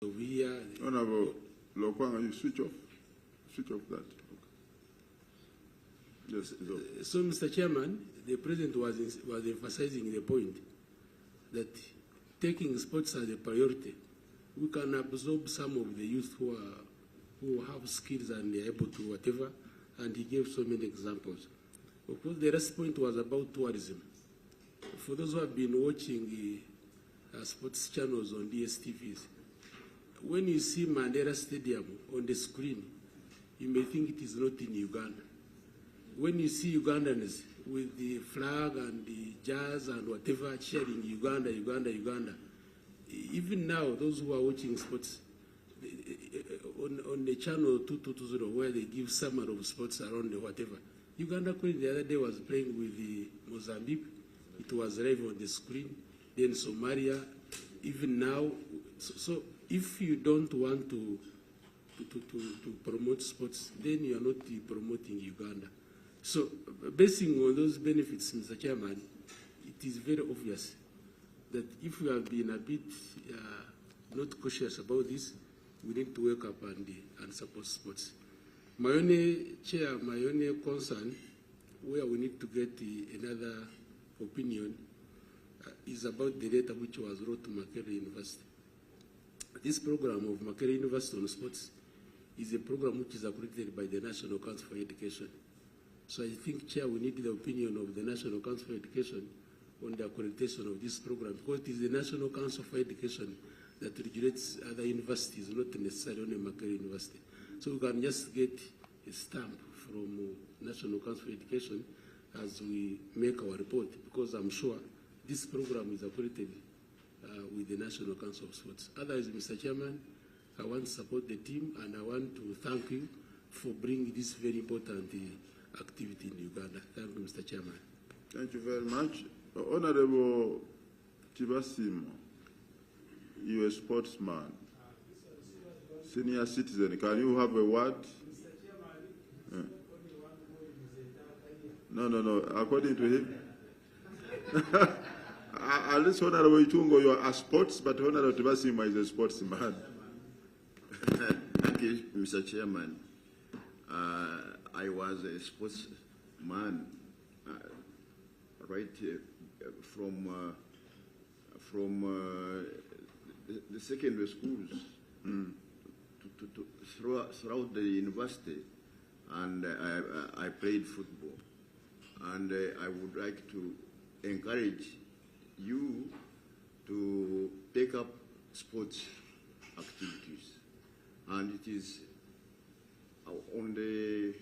over here. Honorable Lokwanga, you switch off that. Okay. Yes, so, Mr. Chairman, the President was emphasizing the point that taking sports as a priority, we can absorb some of the youth who have skills and are able to whatever, and he gave so many examples. Of course, the last point was about tourism. For those who have been watching sports channels on DSTVs, when you see Mandela Stadium on the screen, you may think it is not in Uganda. When you see Ugandans with the flag and the jazz and whatever cheering Uganda, Uganda, Uganda, even now, those who are watching sports on the channel 2220, where they give summary of sports around the whatever, Uganda Queen the other day was playing with the Mozambique. It was live on the screen. Then Somalia, even now. So if you don't want to promote sports, then you are not promoting Uganda. So basing on those benefits, Mr. Chairman, it is very obvious that if we have been a bit not cautious about this, we need to wake up and support sports. My only concern, where we need to get another opinion, is about the data which was wrote to Makerere University. This program of Makerere University on sports is a program which is accredited by the National Council for Education. So I think, Chair, we need the opinion of the National Council for Education on the accreditation of this program, because it is the National Council for Education that regulates other universities, not necessarily only Makerere University. So we can just get a stamp from National Council for Education as we make our report, because I'm sure this program is accredited with the National Council of Sports. Otherwise, Mr. Chairman, I want to support the team, and I want to thank you for bringing this very important activity in Uganda. Thank you, Mr. Chairman. Thank you very much. Honorable Tibasimo, you are a sportsman, senior citizen. Can you have a word? No. According to him, at least Honorable Itungo, you are a sports, but Honorable Tibasimo is a sportsman. Thank you, Mr. Chairman. I was a sportsman right from the secondary schools throughout the university, and I played football. And I would like to encourage you to take up sports activities, and it is on the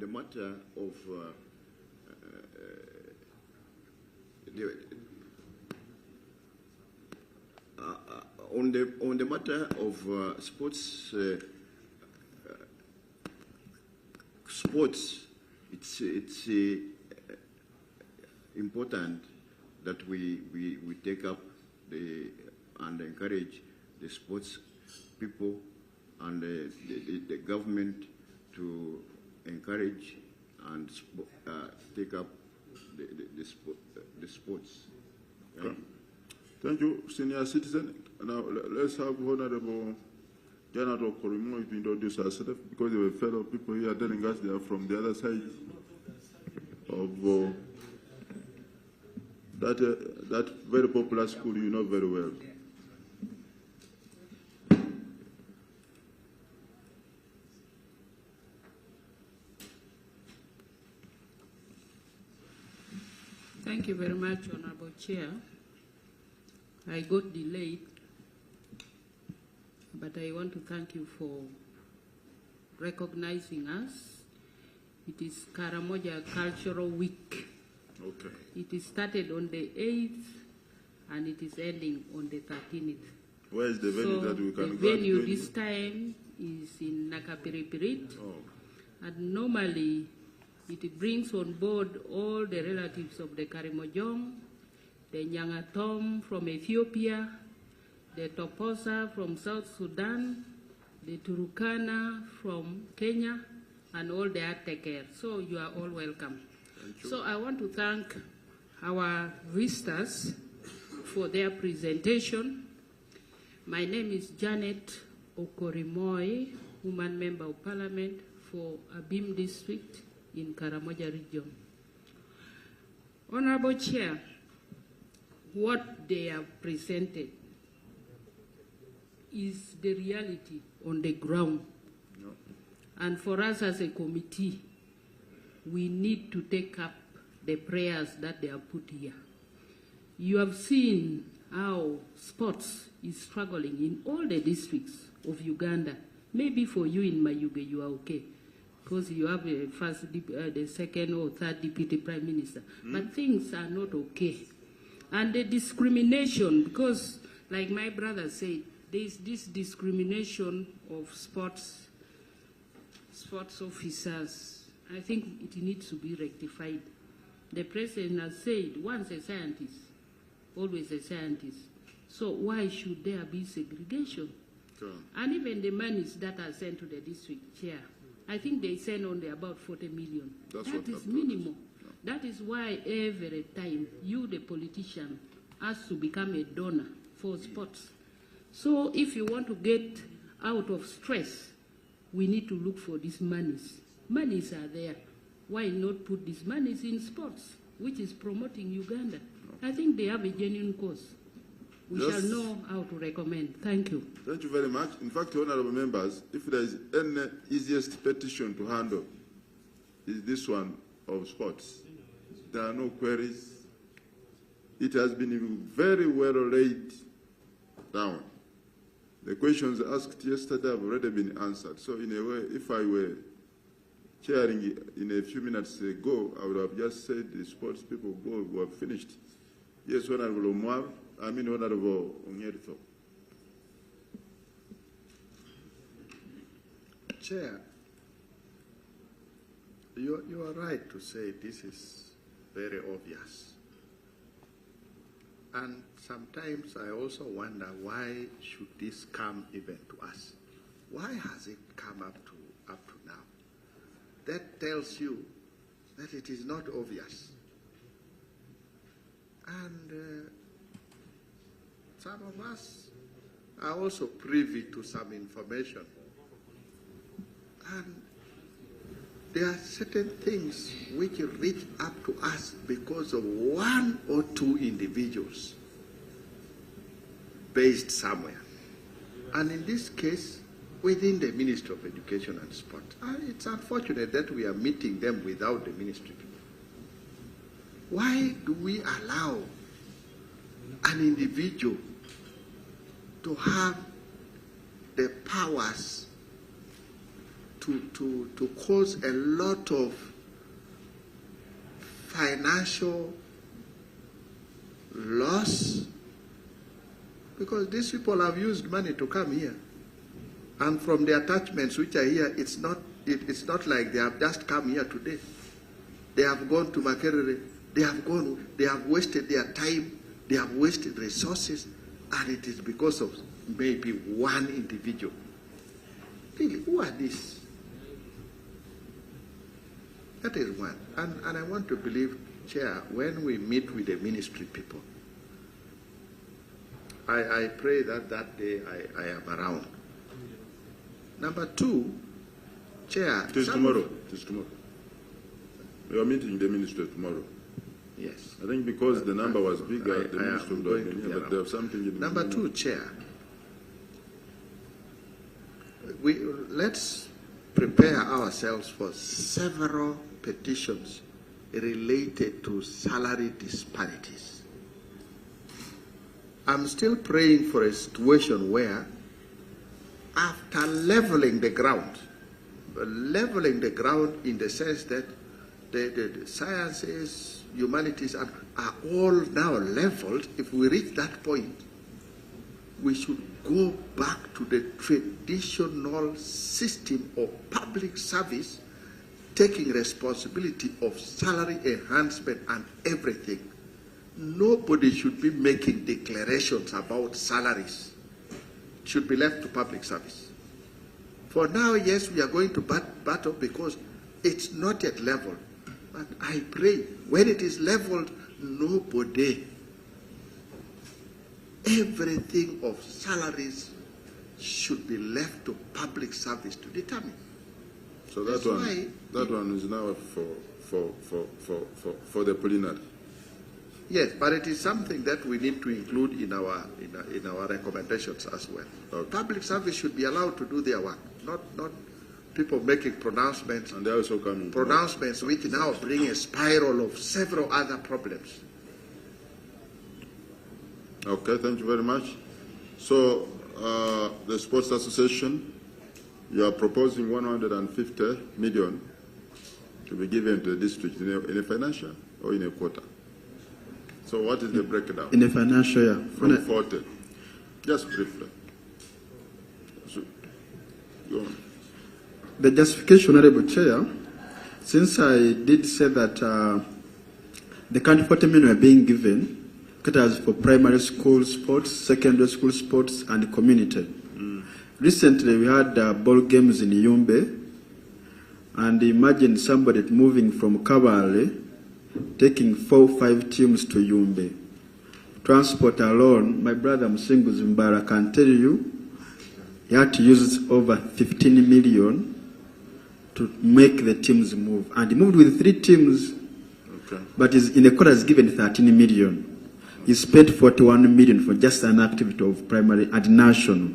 matter of on the matter of sports. It's important that we take up and encourage the sports people and the government to encourage and take up the sports. Thank you, senior citizen. Now let's have Honorable Janato Korimo introduce herself, because there were fellow people here telling us they are from the other side of that very popular school you know very well. Thank you very much, Honorable Chair. I got delayed, but I want to thank you for recognizing us. It is Karamoja Cultural Week. Okay. It is started on the 8th and it is ending on the 13th. Where is the venue that we can go? The venue this time is in Nakapiripirit. Oh. And normally it brings on board all the relatives of the Karimojong, the Nyangatom from Ethiopia, the Toposa from South Sudan, the Turukana from Kenya, and all the Ateker. So you are all welcome. So I want to thank our visitors for their presentation. My name is Janet Okorimoy, Woman Member of Parliament for Abim District in Karamoja Region. Honorable Chair, what they have presented is the reality on the ground. No. And for us as a committee, we need to take up the prayers that they have put here. You have seen how sports is struggling in all the districts of Uganda. Maybe for you in Mayuge, you are okay, because you have the second or third deputy prime minister. But things are not okay. And the discrimination, because like my brother said, there is this discrimination of sports officers. I think it needs to be rectified. The president has said, once a scientist, always a scientist. So why should there be segregation? Sure. And even the monies that are sent to the district chair, I think they send only about 40 million. That's That what is I've minimal. That is why every time you, the politician, has to become a donor for sports. So if you want to get out of stress, we need to look for these monies. Monies are there. Why not put these monies in sports, which is promoting Uganda? I think they have a genuine cause. We Yes. shall know how to recommend. Thank you. Thank you very much. In fact, honorable members, if there is any easiest petition to handle, is this one of sports. There are no queries. It has been very well laid down. The questions asked yesterday have already been answered. So in a way, if I were chairing in a few minutes ago, I would have just said the sports people go, we have finished. Yes, Honorable Omar, Honorable Onyerito. Chair, you are right to say this is very obvious. And sometimes I also wonder, why should this come even to us? Why has it come up to now? That tells you that it is not obvious. And some of us are also privy to some information. And there are certain things which reach up to us because of one or two individuals based somewhere. And in this case, within the Ministry of Education and Sport. And it's unfortunate that we are meeting them without the ministry people. Why do we allow an individual to have the powers to cause a lot of financial loss? Because these people have used money to come here. And from the attachments which are here, it's not like they have just come here today. They have gone to Makerere, they have wasted their time, they have wasted resources, and it is because of maybe one individual. Really, who are these? That is one. And I want to believe, Chair, when we meet with the ministry people, I pray that day I am around. Number two, Chair. It is tomorrow. We are meeting the minister tomorrow. Yes. I think because the number was bigger, the minister would have been here, but around. they have something in the Number two, Chair. Let's prepare ourselves for several petitions related to salary disparities. I'm still praying for a situation where, after leveling the ground in the sense that the sciences, humanities are all now leveled, if we reach that point, we should go back to the traditional system of public service, taking responsibility of salary enhancement and everything. Nobody should be making declarations about salaries. It should be left to public service. For now, yes, we are going to battle because it's not yet leveled. But I pray, when it is leveled, nobody everything of salaries should be left to public service to determine. So that one is now for the plenary. Yes, but it is something that we need to include in our recommendations as well. Okay. Public service should be allowed to do their work, not people making pronouncements. And they also come pronouncements which now bring a spiral of several other problems. Okay, thank you very much. So the Sports Association, you are proposing 150 million to be given to the district in a financial or in a quota. So what is the breakdown? In a financial year. From 40. Just briefly. So, go on. The justification, Honorable Chair, since I did say that the current 40 million are being given, caters for primary school sports, secondary school sports, and community. Recently, we had ball games in Yumbe, and imagine somebody moving from Kabale, taking 4 or 5 teams to Yumbe. Transport alone, my brother Msingu Zimbara can tell you, he had to use over 15 million to make the teams move. And he moved with 3 teams, Okay. but in the quota is given 13 million. He spent 41 million for just an activity of primary and national.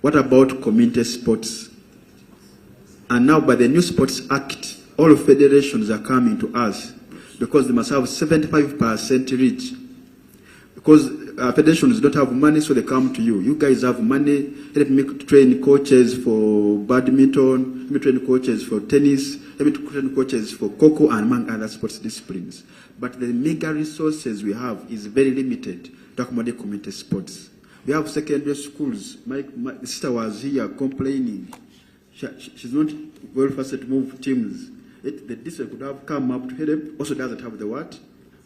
What about community sports? And now by the new Sports Act, all federations are coming to us because they must have 75% reach. Because federations don't have money, so they come to you. You guys have money. Help me train coaches for badminton. Help me train coaches for tennis. Help me train coaches for coco and among other sports disciplines. But the mega resources we have is very limited to accommodate community sports. We have secondary schools. My sister was here complaining. She's not well fasted to move teams. The district could have come up to help. Also doesn't have the what?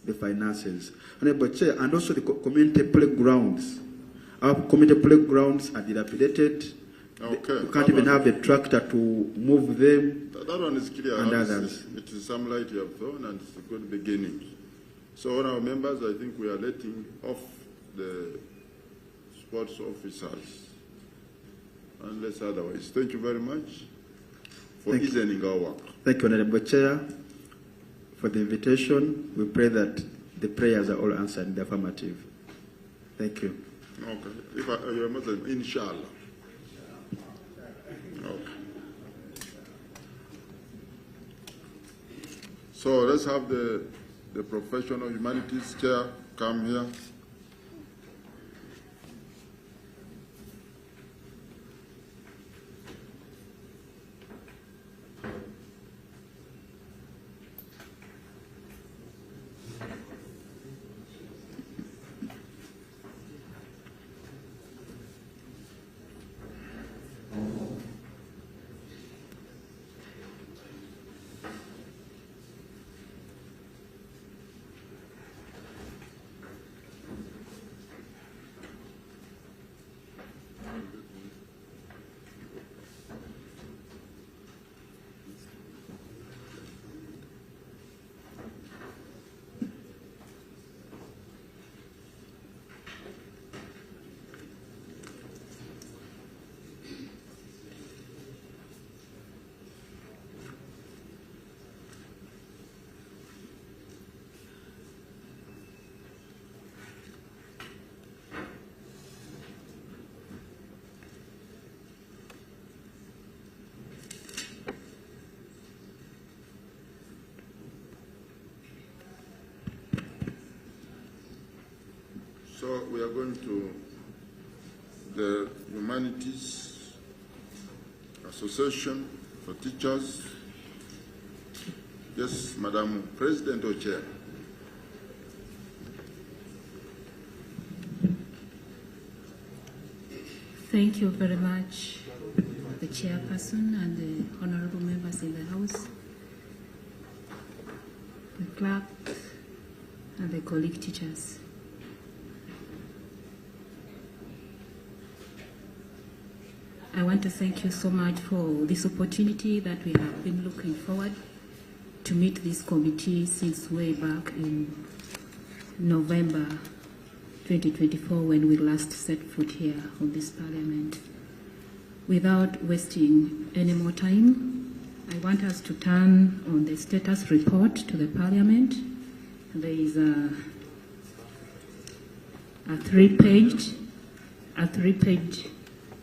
The finances. And also the community playgrounds. Our community playgrounds are dilapidated. Okay. You can't even have a tractor to move them. That one is clear. And others. It is some light you have thrown, and it's a good beginning. So, on our members, I think we are letting off the sports officers, unless otherwise. Thank you very much for easing our work. Thank you, Honorable Chair, for the invitation. We pray that the prayers are all answered in the affirmative. Thank you. Okay. If you're a Muslim, inshallah. Okay. So let's have the professional humanities chair come here. So we are going to the Humanities Association for Teachers. Yes, Madam President or Chair. Thank you very much, the chairperson and the honorable members in the House, the clerk, and the colleague teachers. I want to thank you so much for this opportunity that we have been looking forward to meet this committee since way back in November 2024 when we last set foot here on this Parliament. Without wasting any more time, I want us to turn on the status report to the Parliament. There is a three-page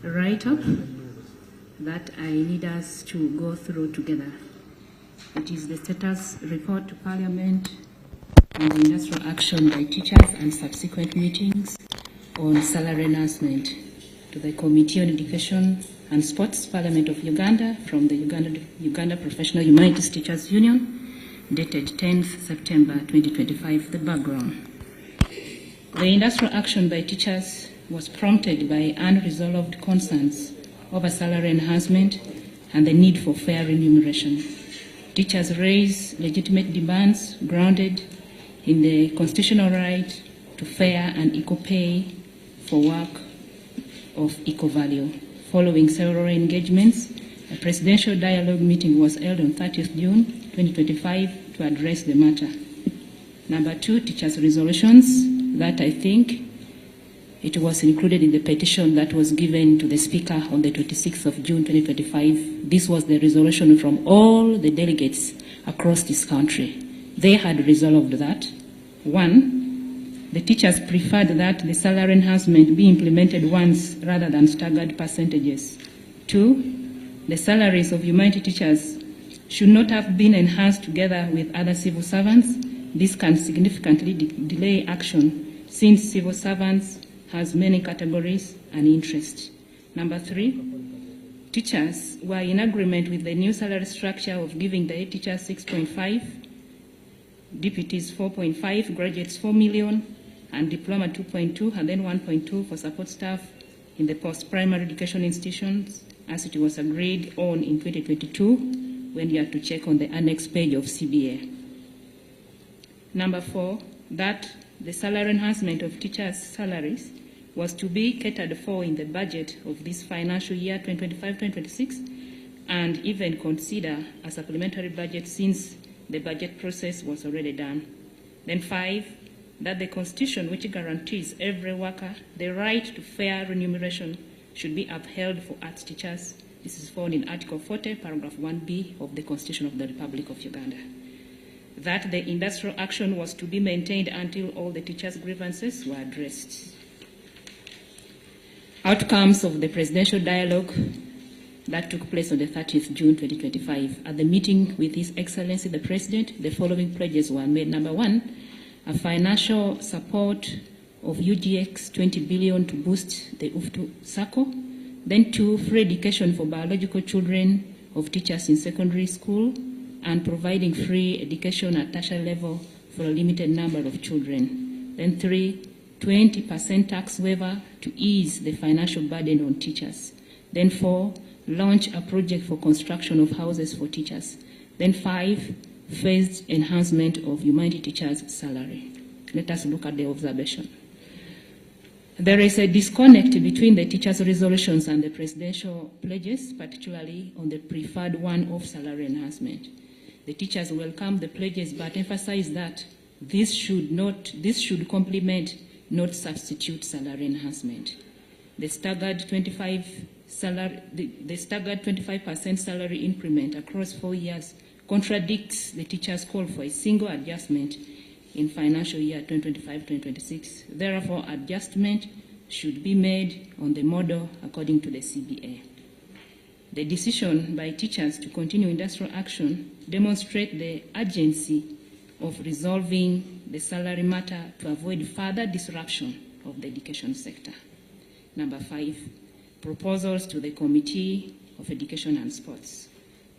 write-up that I need us to go through together. It is the status report to Parliament on the industrial action by teachers and subsequent meetings on salary enhancement to the Committee on Education and Sports, Parliament of Uganda, from the Uganda Professional Humanities Teachers Union, dated 10th September 2025. The background. The industrial action by teachers was prompted by unresolved concerns over salary enhancement and the need for fair remuneration. Teachers raised legitimate demands grounded in the constitutional right to fair and equal pay for work of equal value. Following several engagements, a presidential dialogue meeting was held on 30th June 2025 to address the matter. Number 2, teachers' resolutions that I think it was included in the petition that was given to the Speaker on the 26th of June 2025. This was the resolution from all the delegates across this country. They had resolved that. 1, the teachers preferred that the salary enhancement be implemented once rather than staggered percentages. 2, the salaries of humanity teachers should not have been enhanced together with other civil servants. This can significantly delay action since civil servants has many categories and interests. Number 3, teachers were in agreement with the new salary structure of giving the head teachers 6.5, deputies 4.5, graduates 4 million, and diploma 2.2, and then 1.2 for support staff in the post-primary education institutions, as it was agreed on in 2022 when you had to check on the annex page of CBA. Number 4, that the salary enhancement of teachers' salaries was to be catered for in the budget of this financial year 2025-2026 and even consider a supplementary budget since the budget process was already done. Then 5, that the Constitution, which guarantees every worker the right to fair remuneration, should be upheld for arts teachers. This is found in Article 40, Paragraph 1B of the Constitution of the Republic of Uganda. That the industrial action was to be maintained until all the teachers' grievances were addressed. Outcomes of the presidential dialogue that took place on the 30th June 2025. At the meeting with His Excellency the President, the following pledges were made. Number 1, a financial support of UGX 20 billion to boost the UFTU circle. Then 2, free education for biological children of teachers in secondary school and providing free education at tertiary level for a limited number of children. Then 3, 20% tax waiver to ease the financial burden on teachers. Then 4, launch a project for construction of houses for teachers. Then 5, phased enhancement of humanity teachers' salary. Let us look at the observation. There is a disconnect between the teachers' resolutions and the presidential pledges, particularly on the preferred one of salary enhancement. The teachers welcome the pledges but emphasize that this should complement, not substitute salary enhancement. The staggered 25% salary increment across 4 years contradicts the teachers' call for a single adjustment in financial year 2025-2026. Therefore, adjustment should be made on the model according to the CBA. The decision by teachers to continue industrial action demonstrates the urgency of resolving the salary matter to avoid further disruption of the education sector. Number 5, proposals to the Committee of Education and Sports.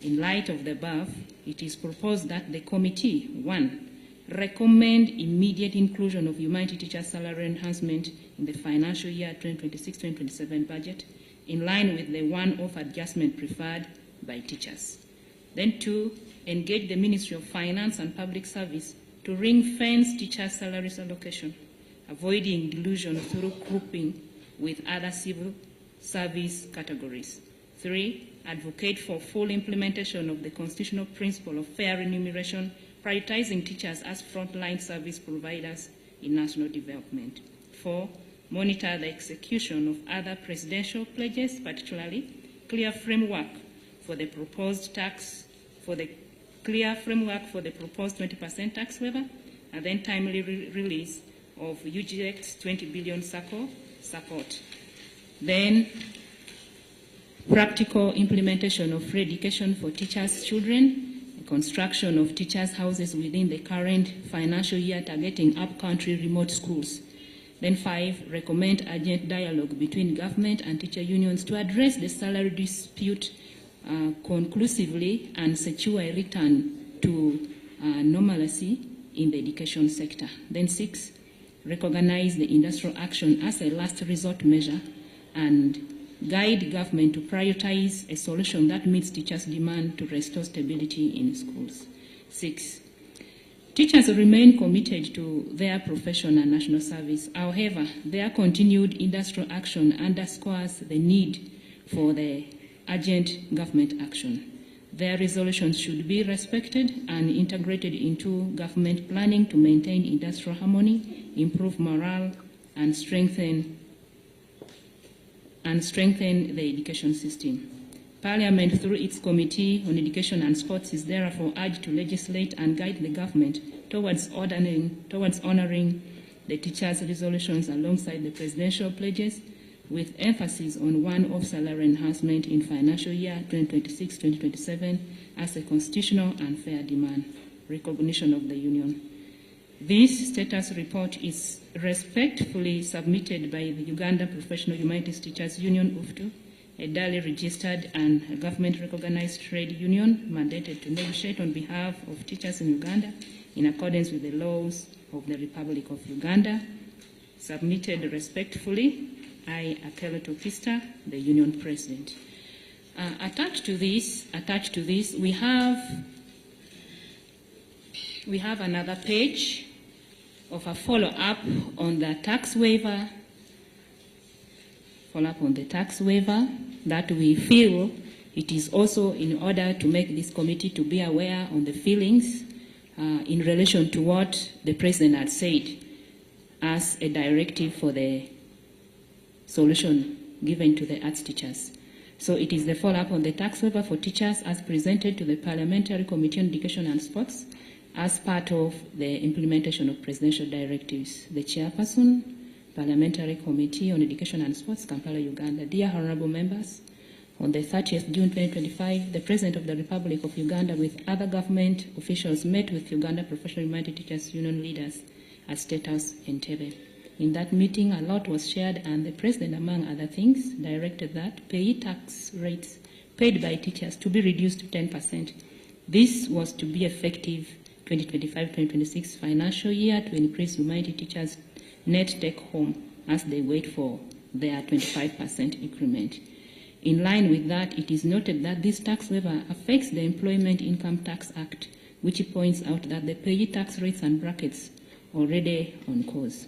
In light of the above, it is proposed that the committee, 1, recommend immediate inclusion of humanity teacher salary enhancement in the financial year 2026-2027 budget, in line with the one-off adjustment preferred by teachers. Then 2, engage the Ministry of Finance and Public Service to ring-fence teacher salaries allocation, avoiding delusion through grouping with other civil service categories. 3, advocate for full implementation of the constitutional principle of fair remuneration, prioritizing teachers as frontline service providers in national development. 4, monitor the execution of other presidential pledges, particularly clear framework for the proposed 20% tax waiver, and then timely release of UGX 20 billion circle support. Then practical implementation of free education for teachers' children, construction of teachers' houses within the current financial year targeting up-country remote schools. Then 5, recommend urgent dialogue between government and teacher unions to address the salary dispute conclusively and secure a return to normalcy in the education sector. Then 6, recognize the industrial action as a last resort measure and guide government to prioritize a solution that meets teachers' demand to restore stability in schools. 6, teachers remain committed to their profession and national service. However, their continued industrial action underscores the need for the urgent government action. Their resolutions should be respected and integrated into government planning to maintain industrial harmony, improve morale, and strengthen the education system. Parliament, through its Committee on Education and Sports, is therefore urged to legislate and guide the government towards honoring the teachers' resolutions alongside the presidential pledges, with emphasis on one-off salary enhancement in financial year 2026-2027 as a constitutional and fair demand, recognition of the union. This status report is respectfully submitted by the Uganda Professional Humanities Teachers Union, UFTU, a duly registered and government-recognized trade union mandated to negotiate on behalf of teachers in Uganda in accordance with the laws of the Republic of Uganda. Submitted respectfully, I, Akela Topista, the union president. Attached to this, we have another page of a follow-up on the tax waiver, that we feel it is also in order to make this committee to be aware on the feelings in relation to what the president had said as a directive for the solution given to the arts teachers. So it is the follow-up on the tax waiver for teachers as presented to the Parliamentary Committee on Education and Sports as part of the implementation of presidential directives. The chairperson, Parliamentary Committee on Education and Sports, Kampala, Uganda. Dear honorable members, on the 30th June 2025, the President of the Republic of Uganda with other government officials met with Uganda Professional Humanities Teachers Union leaders at State House Entebbe. In that meeting, a lot was shared, and the President, among other things, directed that pay tax rates paid by teachers to be reduced to 10%. This was to be effective 2025-2026 financial year to increase humanities teachers' net take-home as they wait for their 25% increment. In line with that, it is noted that this tax waiver affects the Employment Income Tax Act, which points out that the pay tax rates and brackets already on course.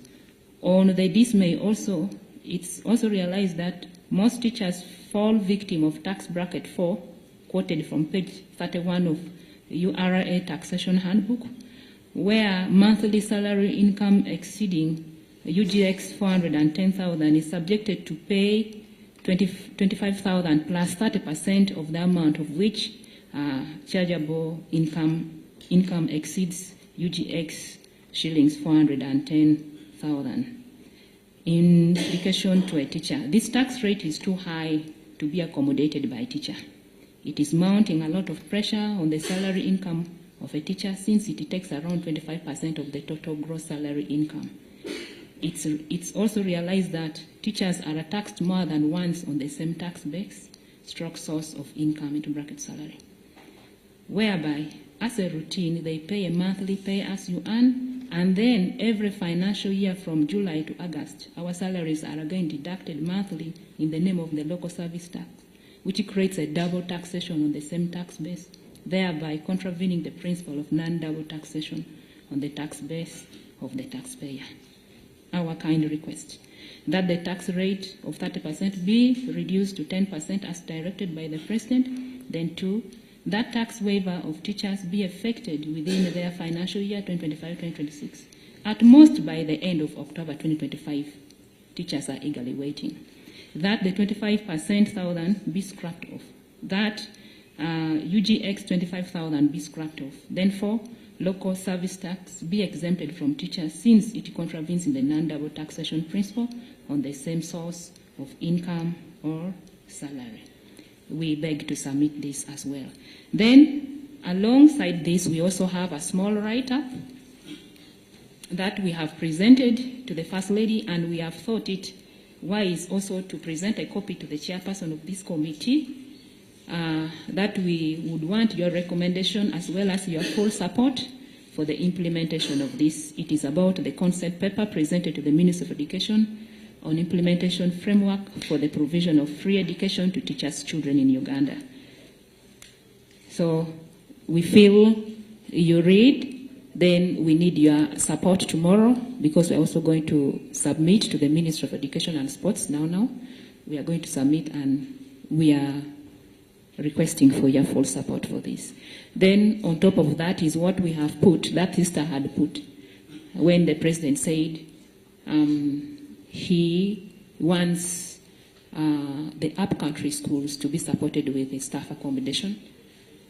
On the dismay also, it's also realized that most teachers fall victim of tax bracket 4, quoted from page 31 of URA Taxation Handbook, where monthly salary income exceeding UGX 410,000 is subjected to pay 25,000 plus 30% of the amount of which chargeable income exceeds UGX shillings 410,000. In application to a teacher, this tax rate is too high to be accommodated by a teacher. It is mounting a lot of pressure on the salary income of a teacher since it takes around 25% of the total gross salary income. It's also realized that teachers are taxed more than once on the same tax base, stroke source of income into bracket salary, whereby, as a routine, they pay a monthly pay as you earn, and then every financial year from July to August, our salaries are again deducted monthly in the name of the local service tax, which creates a double taxation on the same tax base, thereby contravening the principle of non-double taxation on the tax base of the taxpayer. Our kind request that the tax rate of 30% be reduced to 10% as directed by the President. Then 2, that tax waiver of teachers be effected within their financial year 2025-2026 at most by the end of October 2025. Teachers are eagerly waiting. That the 25,000 be scrapped off. That UGX 25,000 be scrapped off. Then 4, local service tax be exempted from teachers since it contravenes in the non-double taxation principle on the same source of income or salary. We beg to submit this as well. Then, alongside this, we also have a small write-up that we have presented to the First Lady, and we have thought it wise also to present a copy to the chairperson of this committee, that we would want your recommendation as well as your full support for the implementation of this. It is about the concept paper presented to the Ministry of Education on implementation framework for the provision of free education to teachers' children in Uganda. So we feel you read, then we need your support tomorrow because we're also going to submit to the Ministry of Education and Sports now. We are going to submit and we are requesting for your full support for this. Then on top of that is what we have put, that sister had put, when the President said he wants the upcountry schools to be supported with a staff accommodation.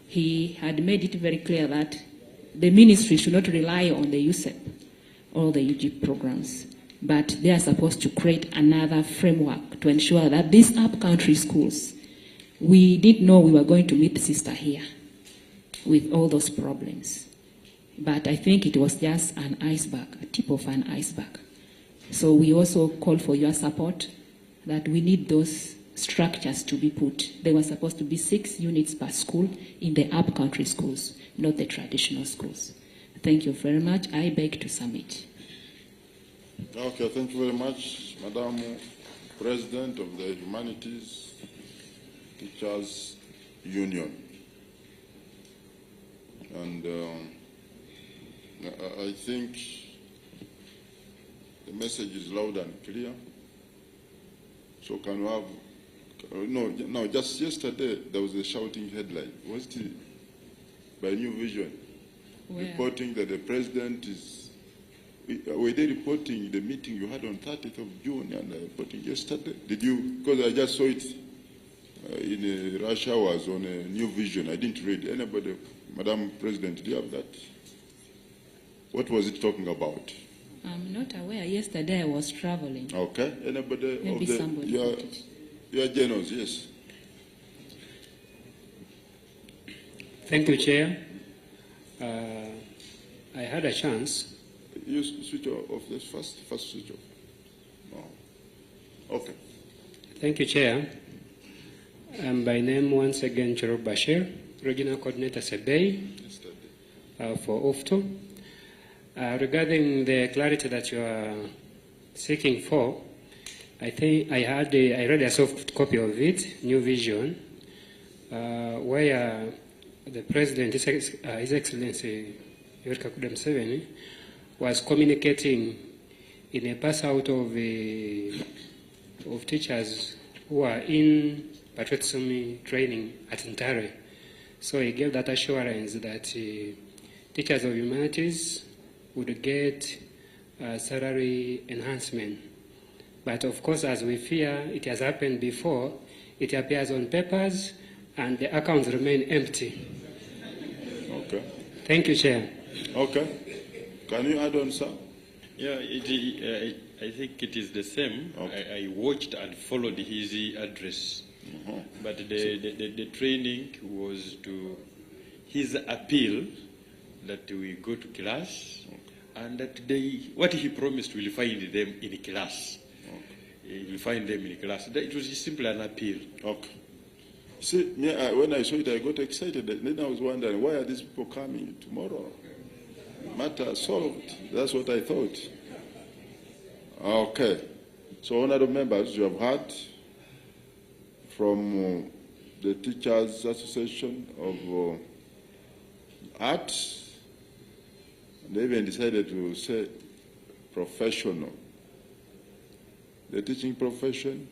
He had made it very clear that the ministry should not rely on the USEP or the UG programs, but they are supposed to create another framework to ensure that these upcountry schools, we didn't know we were going to meet the sister here with all those problems. But I think it was just an iceberg, a tip of an iceberg. So we also call for your support that we need those structures to be put. They were supposed to be 6 units per school in the upcountry schools, not the traditional schools. Thank you very much. I beg to submit. Okay, thank you very much, Madam President of the Humanities Teachers Union. And I think the message is loud and clear. So can we have, no, just yesterday there was a shouting headline. Was it by New Vision? Where? Reporting that the president is, were they reporting the meeting you had on 30th of June and reporting yesterday? Did you, because I just saw it in rush hours on a New Vision. I didn't read. Anybody, Madam President, do you have that? What was it talking about? I'm not aware. Yesterday I was traveling. Okay. Anybody? Maybe somebody. Your journals, yes. Thank you, Chair. I had a chance. You switch off this first switch off. Oh. Okay. Thank you, Chair. By name, once again, Cherub Bashir, Regional Coordinator Sebei for UFTO. Regarding the clarity that you are seeking for, I think I read a soft copy of it, New Vision, where the President, His Excellency Yoweri Kaguta Museveni, was communicating in a pass out of teachers who are in patriotism training at Ntare. So he gave that assurance that teachers of humanities would get salary enhancement. But of course, as we fear, it has happened before, it appears on papers and the accounts remain empty. Okay. Thank you, Chair. Okay. Can you add on, sir? Yeah, I think it is the same. Okay. I watched and followed his address. But the training was to his appeal that we go to class and that what he promised will find them in class. He will find them in class. It was simply an appeal. Okay. See, when I saw it, I got excited. Then I was wondering, why are these people coming tomorrow? Matter solved. That's what I thought. Okay. So, honorable members, you have heard from the Teachers Association of Arts. They even decided to say professional. The teaching profession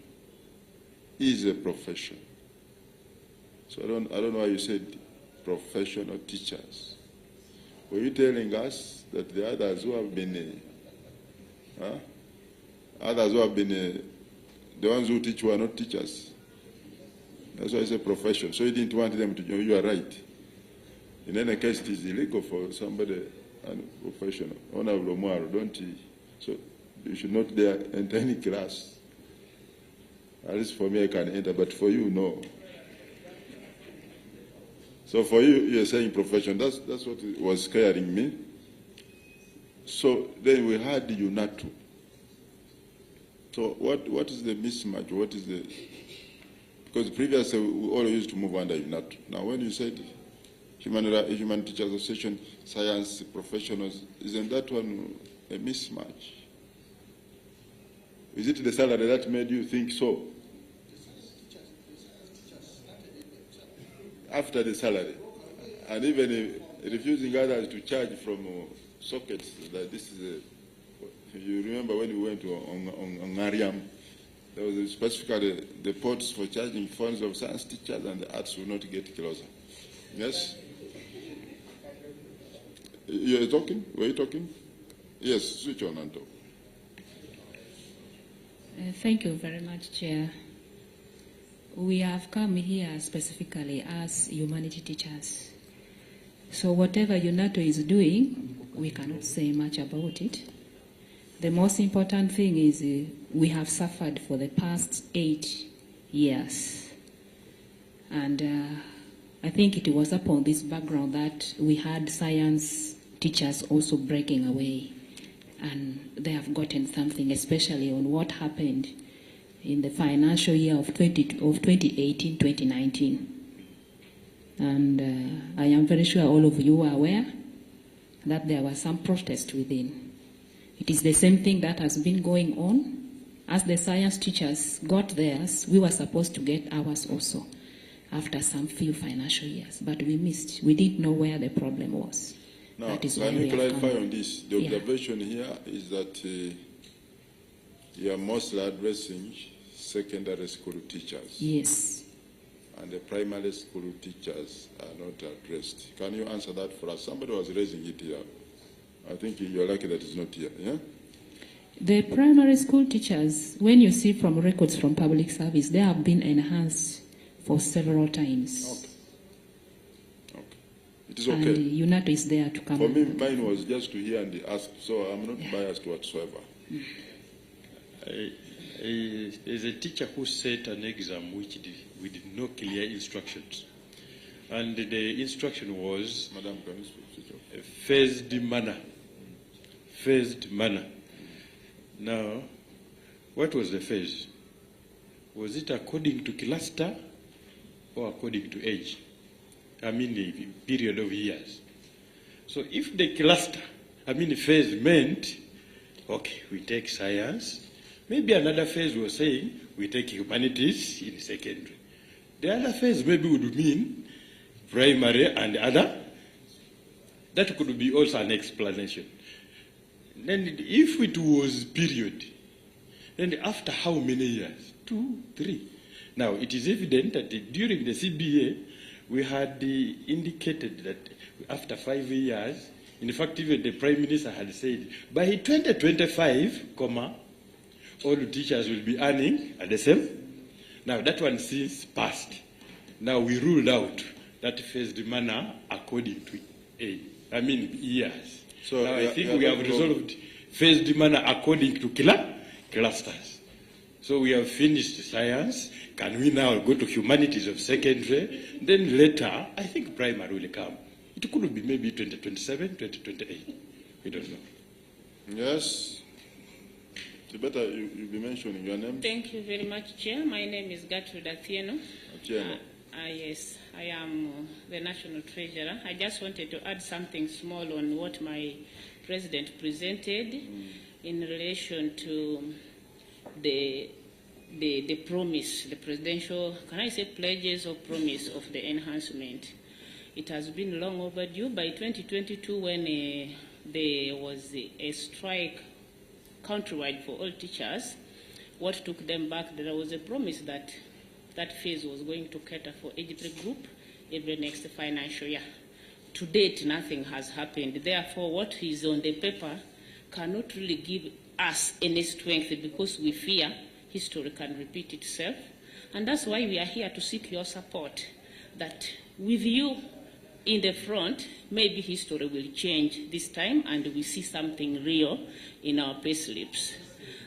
is a profession. So I don't know why you said professional teachers. Were you telling us that the others who have been Huh? Others who have been, the ones who teach were not teachers. That's why it's a profession. So you didn't want them to join. You are right. In any case, it is illegal for somebody, a professional. Honorable Omaro, don't you? So you should not dare enter any class. At least for me, I can enter, but for you, no. So for you, you're saying profession. That's what was scaring me. So then we had the UNATU. So what is the mismatch? What is the... Because previously we all used to move under UNATU. Now when you said Human Teachers Association, science professionals, isn't that one a mismatch? Is it the salary that made you think so? After the salary, and even refusing others to charge from sockets, that this is you remember when we went on Ariam, there was specifically the ports for charging funds of science teachers, and the arts will not get closer. Yes? You're talking? Were you talking? Yes, switch on and talk. Thank you very much, Chair. We have come here specifically as humanity teachers. So whatever UNATO is doing, we cannot say much about it. The most important thing is we have suffered for the past 8 years. And I think it was upon this background that we had science teachers also breaking away. And they have gotten something, especially on what happened in the financial year of 2018-2019. And I am very sure all of you are aware that there was some protest within. It is the same thing that has been going on. As the science teachers got theirs, we were supposed to get ours also after some few financial years, but we missed. We didn't know where the problem was. Now, can you clarify on this? The observation here is that you are mostly addressing secondary school teachers. Yes. And the primary school teachers are not addressed. Can you answer that for us? Somebody was raising it here. I think you're lucky that it's not here. Yeah? The primary school teachers, when you see from records from public service, they have been enhanced for several times. Okay. It is okay. And UNATO is there to come. For me, mine was just to hear and ask, so I'm not biased whatsoever. As a teacher who set an exam with no clear instructions, and the instruction was Madam, can you speak? phased manner. Phased manner. Now, what was the phase? Was it according to cluster or according to age? I mean, the period of years. So if the cluster, phase meant, okay, we take science. Maybe another phase was saying, we take humanities in secondary. The other phase maybe would mean primary and other. That could be also an explanation. Then if it was period, then after how many years? 2, 3. Now, it is evident that during the CBA, we had indicated that after 5 years, in fact, even the Prime Minister had said, by 2025, all the teachers will be earning at the same. Now, that one since passed. Now, we ruled out that phased manner according to age. Years. So now, I think we have resolved phased manner according to clusters. So we have finished science. Can we now go to humanities of secondary? Then later, I think primary will come. It could be maybe 2027, 2028. We don't know. Yes. It's better you be mentioning your name. Thank you very much, Chair. My name is Gertrude Atieno. Yes, I am the National Treasurer. I just wanted to add something small on what my President presented in relation to the promise, the presidential, can I say pledges or promise of the enhancement. It has been long overdue. By 2022, when there was a strike countrywide for all teachers, what took them back, there was a promise that that phase was going to cater for age group every next financial year. To date, nothing has happened. Therefore, what is on the paper cannot really give us any strength because we fear history can repeat itself. And that's why we are here to seek your support, that with you in the front, maybe history will change this time and we see something real in our payslips.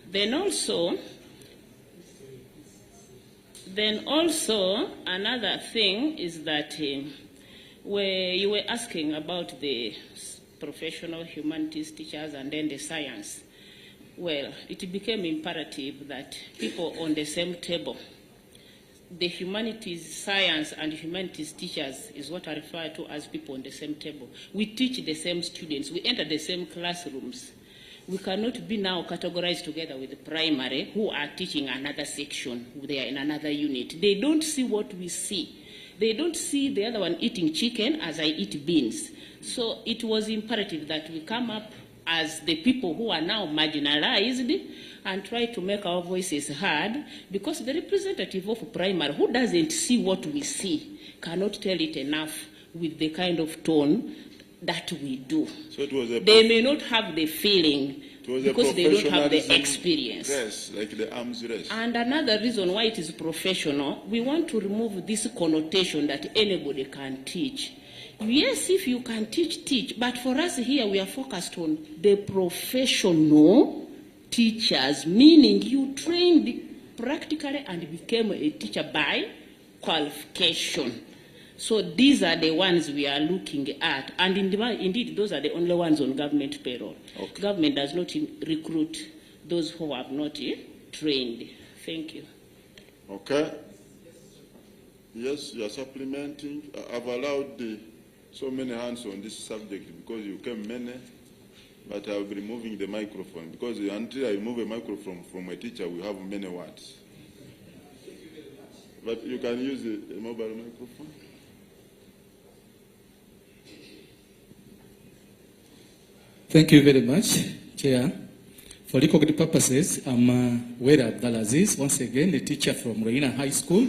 Then also, another thing is that where you were asking about the professional humanities teachers and then the science. Well, it became imperative that people on the same table, the humanities, science and humanities teachers is what I refer to as people on the same table. We teach the same students, we enter the same classrooms. We cannot be now categorized together with the primary who are teaching another section, they are in another unit. They don't see what we see. They don't see the other one eating chicken as I eat beans. So it was imperative that we come up as the people who are now marginalized and try to make our voices heard, because the representative of primary who doesn't see what we see cannot tell it enough with the kind of tone that we do. So it was they may not have the feeling because they don't have the experience. Yes, like the arms race. And another reason why it is professional, we want to remove this connotation that anybody can teach. Yes, if you can teach, teach. But for us here, we are focused on the professional teachers, meaning you trained practically and became a teacher by qualification. So these are the ones we are looking at. And indeed, those are the only ones on government payroll. Okay. Government does not recruit those who have not trained. Thank you. Okay. Yes, you are supplementing. I've allowed so many hands on this subject because you came many, but I'll be removing the microphone because until I remove a microphone from a teacher, we have many words. But you can use a mobile microphone. Thank you very much, Chair. For recording purposes, I'm Wera Abdulaziz, once again a teacher from Reina High School,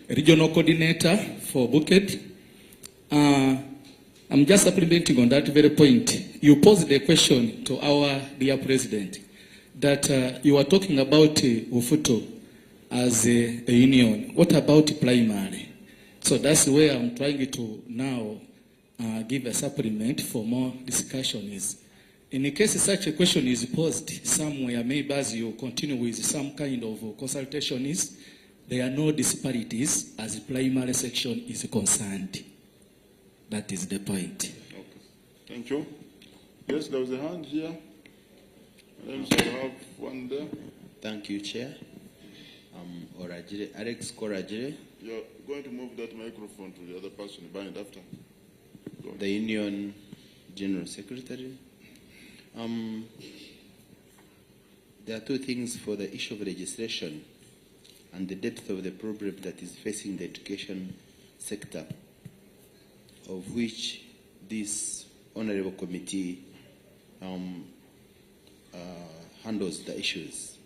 a regional coordinator for Bukit. I'm just supplementing on that very point. You posed a question to our dear President that you were talking about Ufuto as a union. What about primary? So that's where I'm trying to now give a supplement for more discussion. In case such a question is posed somewhere, maybe as you continue with some kind of consultation, there are no disparities as the primary section is concerned. That is the point. Okay. Thank you. Yes, there was a hand here. Then we have one there. Thank you, Chair. Alex Korajire. You're going to move that microphone to the other person behind after. The Union General Secretary. There are two things for the issue of registration and the depth of the problem that is facing the education sector, of which this honorable committee handles the issues.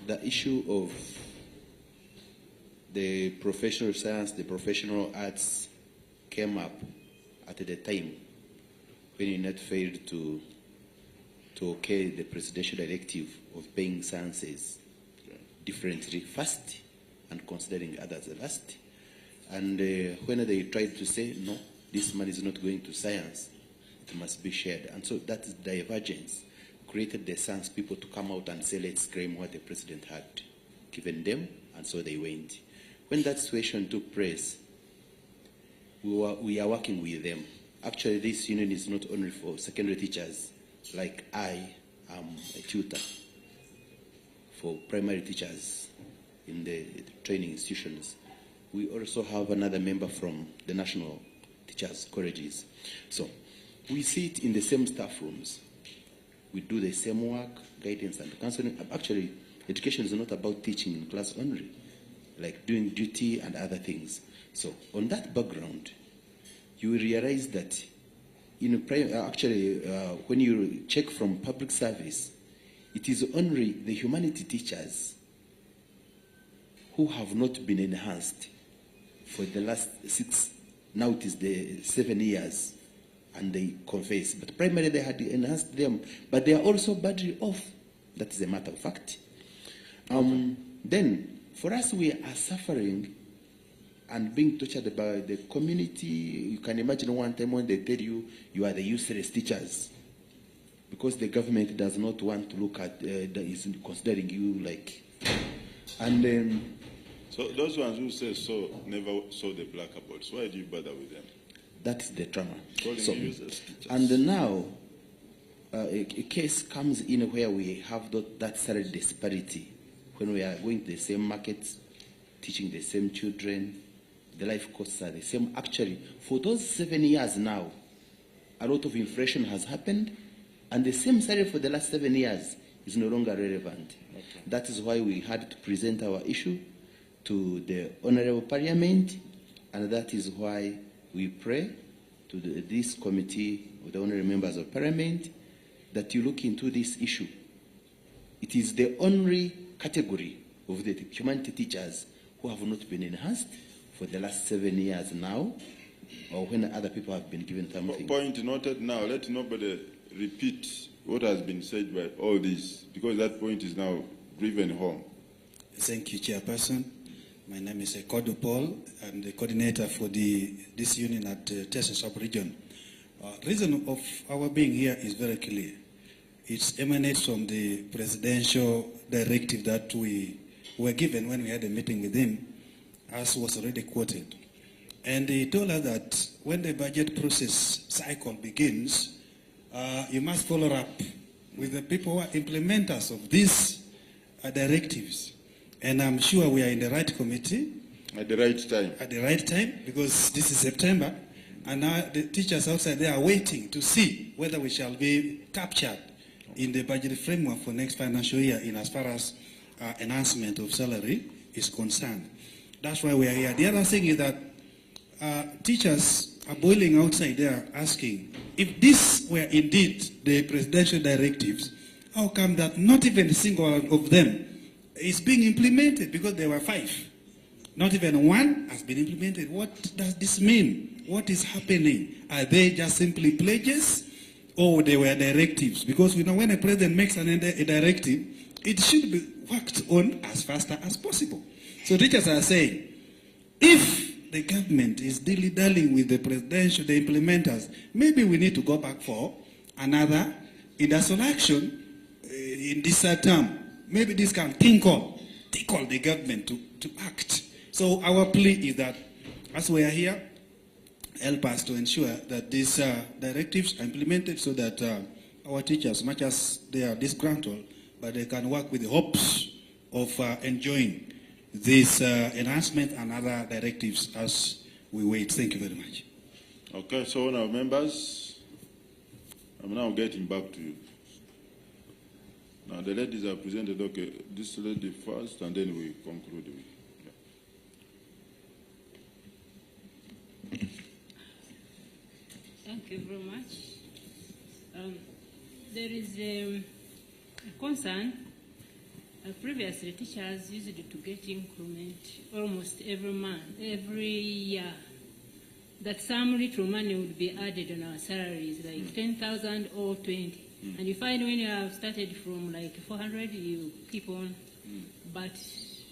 The issue of the professional science, the professional arts came up at the time when UNET failed to okay the presidential directive of paying sciences differently first and considering others last. And when they tried to say, no, this money is not going to science, it must be shared. And so that divergence created the science people to come out and say, let's claim what the president had given them, and so they went. When that situation took place, we are working with them. Actually, this union is not only for secondary teachers, like I am a tutor for primary teachers in the training institutions. We also have another member from the national teachers' colleges. So we sit in the same staff rooms. We do the same work, guidance and counseling. Actually, education is not about teaching in class only, like doing duty and other things. So on that background, you will realize that when you check from public service, it is only the humanities teachers who have not been enhanced for the last 6, now it is the 7 years and they confess. But primary, they had enhanced them, but they are also badly off. That is a matter of fact. Then, for us, we are suffering and being tortured by the community. You can imagine one time when they tell you, you are the useless teachers, because the government does not want to look at, is considering you like, and so those ones who say so never saw the blackboards. Why do you bother with them? That is the drama. So, teachers. And now, a case comes in where we have that salary disparity, when we are going to the same markets, teaching the same children, the life costs are the same. Actually, for those 7 years now, a lot of inflation has happened, and the same salary for the last 7 years is no longer relevant. Okay. That is why we had to present our issue to the Honorable Parliament, and that is why we pray to this committee of the honorary members of Parliament that you look into this issue. It is the only category of the humanity teachers who have not been enhanced for the last 7 years now, or when other people have been given something. Point noted now. Let nobody repeat what has been said by all this, because that point is now driven home. Thank you, Chairperson. My name is Kodo Paul. I'm the coordinator for this union at Tesa Sub-Region. Reason of our being here is very clear. It emanates from the presidential directive that we were given when we had a meeting with him, as was already quoted. And he told us that when the budget process cycle begins, you must follow up with the people who are implementers of these directives. And I'm sure we are in the right committee. At the right time. At the right time, because this is September, and now the teachers outside there are waiting to see whether we shall be captured in the budget framework for next financial year in as far as enhancement of salary is concerned. That's why we are here. The other thing is that teachers are boiling outside there asking, if this were indeed the presidential directives, how come that not even a single one of them is being implemented? Because there were 5. Not even one has been implemented. What does this mean? What is happening? Are they just simply pledges, or they were directives? Because we know when a president makes a directive, it should be worked on as fast as possible. So teachers are saying, if the government is dilly-dallying with the presidential, the implementers, maybe we need to go back for another industrial action in this term. Maybe this can tickle the government to act. So our plea is that, as we are here, help us to ensure that these directives are implemented so that our teachers, much as they are disgruntled, but they can work with the hopes of enjoying this enhancement and other directives as we wait. Thank you very much. Okay, so now members, I'm now getting back to you. Now the ladies are presented. Okay, this lady first, and then we conclude with. Thank you very much. There is a concern. Previously, teachers used to get increment almost every year. That some little money would be added on our salaries, like 10,000 or 20. And you find when you have started from like 400, you keep on. But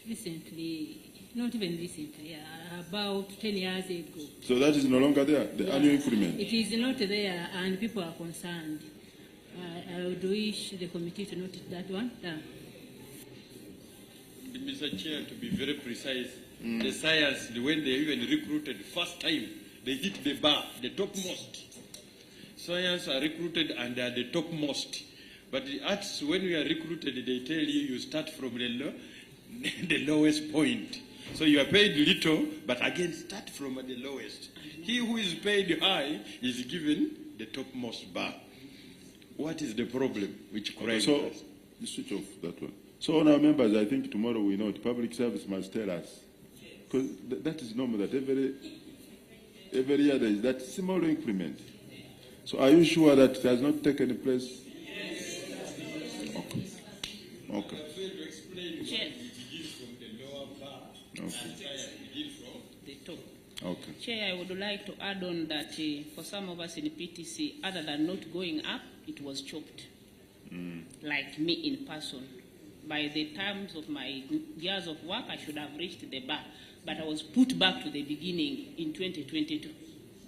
recently, not even recently, about 10 years ago. So that is no longer there, the annual increment? It is not there, and people are concerned. I would wish the committee to note that one down. Mr. Chair, to be very precise, the science, when they even recruited first time, they hit the bar, the topmost. Science are recruited and they are the topmost. But the arts, when we are recruited, they tell you you start from the lowest point. So you are paid little, but again start from the lowest. He who is paid high is given the topmost bar. What is the problem which crimes So, us? you switch off that one. So, on our members, I think tomorrow we know it. Public service must tell us. Because that is normal, that every year there is that small increment. So, are you sure that it has not taken place? Yes. Okay. Okay. Chair. Okay. The top. Okay. Chair, I would like to add on that for some of us in PTC, other than not going up, it was chopped. Like me in person. By the times of my years of work, I should have reached the bar, but I was put back to the beginning in 2022.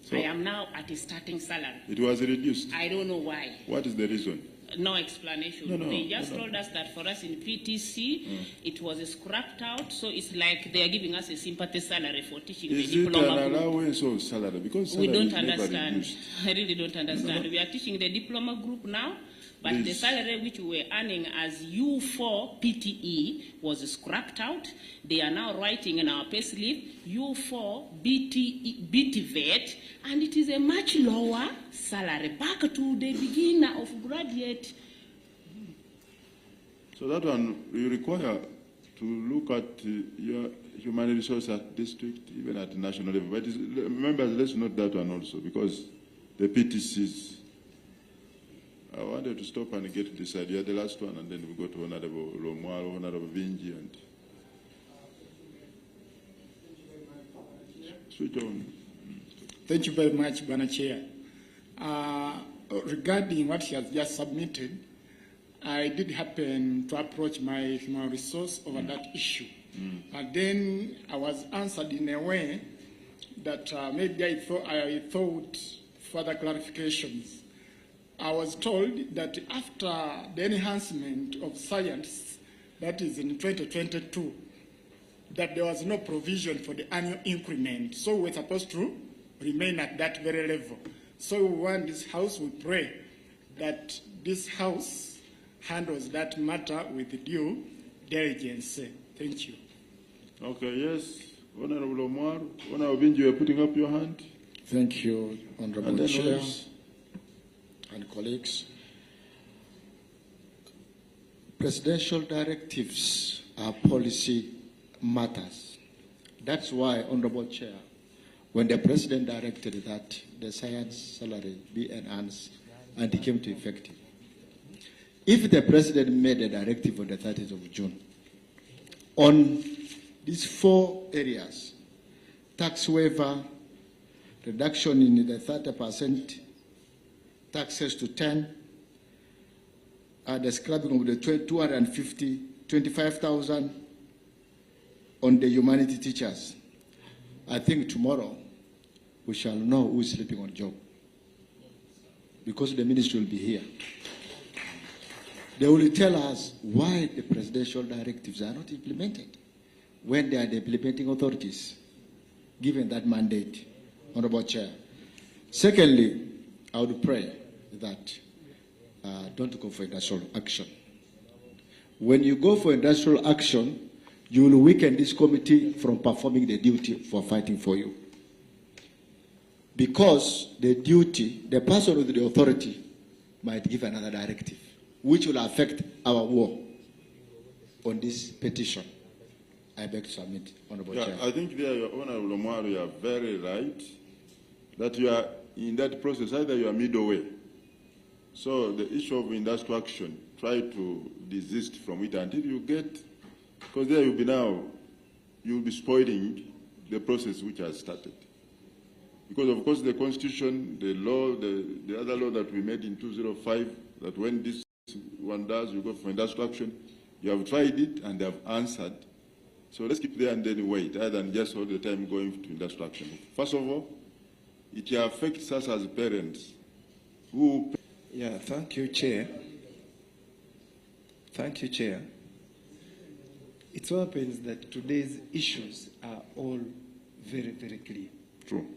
So I am now at a starting salary. It was reduced. I don't know why. What is the reason? No explanation. No, they just told us that for us in PTC, it was scrapped out, so it's like they are giving us a sympathy salary for teaching the diploma. Is it an allowance or salary? Because salary we don't is never understand. reduced. I really don't understand. We are teaching the diploma group now, but the salary which we were earning as U4 PTE was scrapped out. They are now writing in our payslip U4 BTVET, and it is a much lower salary, back to the beginner of graduate. So that one, you require to look at your human resource at district, even at national level. But remember, let's note that one also, because the PTCs, I wanted to stop and get this idea, the last one, and then we go to Honorable Lomwaro, Honorable Vinji, and switch on. Thank you very much, Bwana Chair. Regarding what he has just submitted, I did happen to approach my human resource over that issue. But then I was answered in a way that maybe I thought further clarifications. I was told that after the enhancement of science, that is in 2022, that there was no provision for the annual increment. So we're supposed to remain at that very level. So we want this House, we pray that this House handles that matter with due diligence. Thank you. Okay, yes. Honorable Omar, Honorable Vinji, you are putting up your hand. Thank you, Honorable Chair and colleagues. Presidential directives are policy matters. That's why, Honorable Chair, when the President directed that the science salary be enhanced and it came to effective, if the President made a directive on the 30th of June on these 4 areas, tax waiver, reduction in the 30%, taxes to 10, the scrapping of the 25,000 on the humanity teachers, I think tomorrow we shall know who is sleeping on the job, because the ministry will be here. They will tell us why the presidential directives are not implemented when they are the implementing authorities, given that mandate, Honorable Chair. Secondly, I would pray that don't go for industrial action. When you go for industrial action, you will weaken this committee from performing the duty for fighting for you. Because the duty, the person with the authority might give another directive, which will affect our war on this petition. I beg to submit, Honorable Chair. I think there, Honorable Omar, you are very right, that you are in that process, either you are midway. So the issue of industrial action, try to desist from it until you get, because there you'll be now, you'll be spoiling the process which has started. Because of course the Constitution, the law, the other law that we made in 2005, that when this one does, you go for industrial action, you have tried it and they have answered. So let's keep there and then wait, rather than just all the time going to industrial action. First of all, it affects us as parents who... Yeah, thank you, Chair. Thank you, Chair. It so happens that today's issues are all very, very clear. True.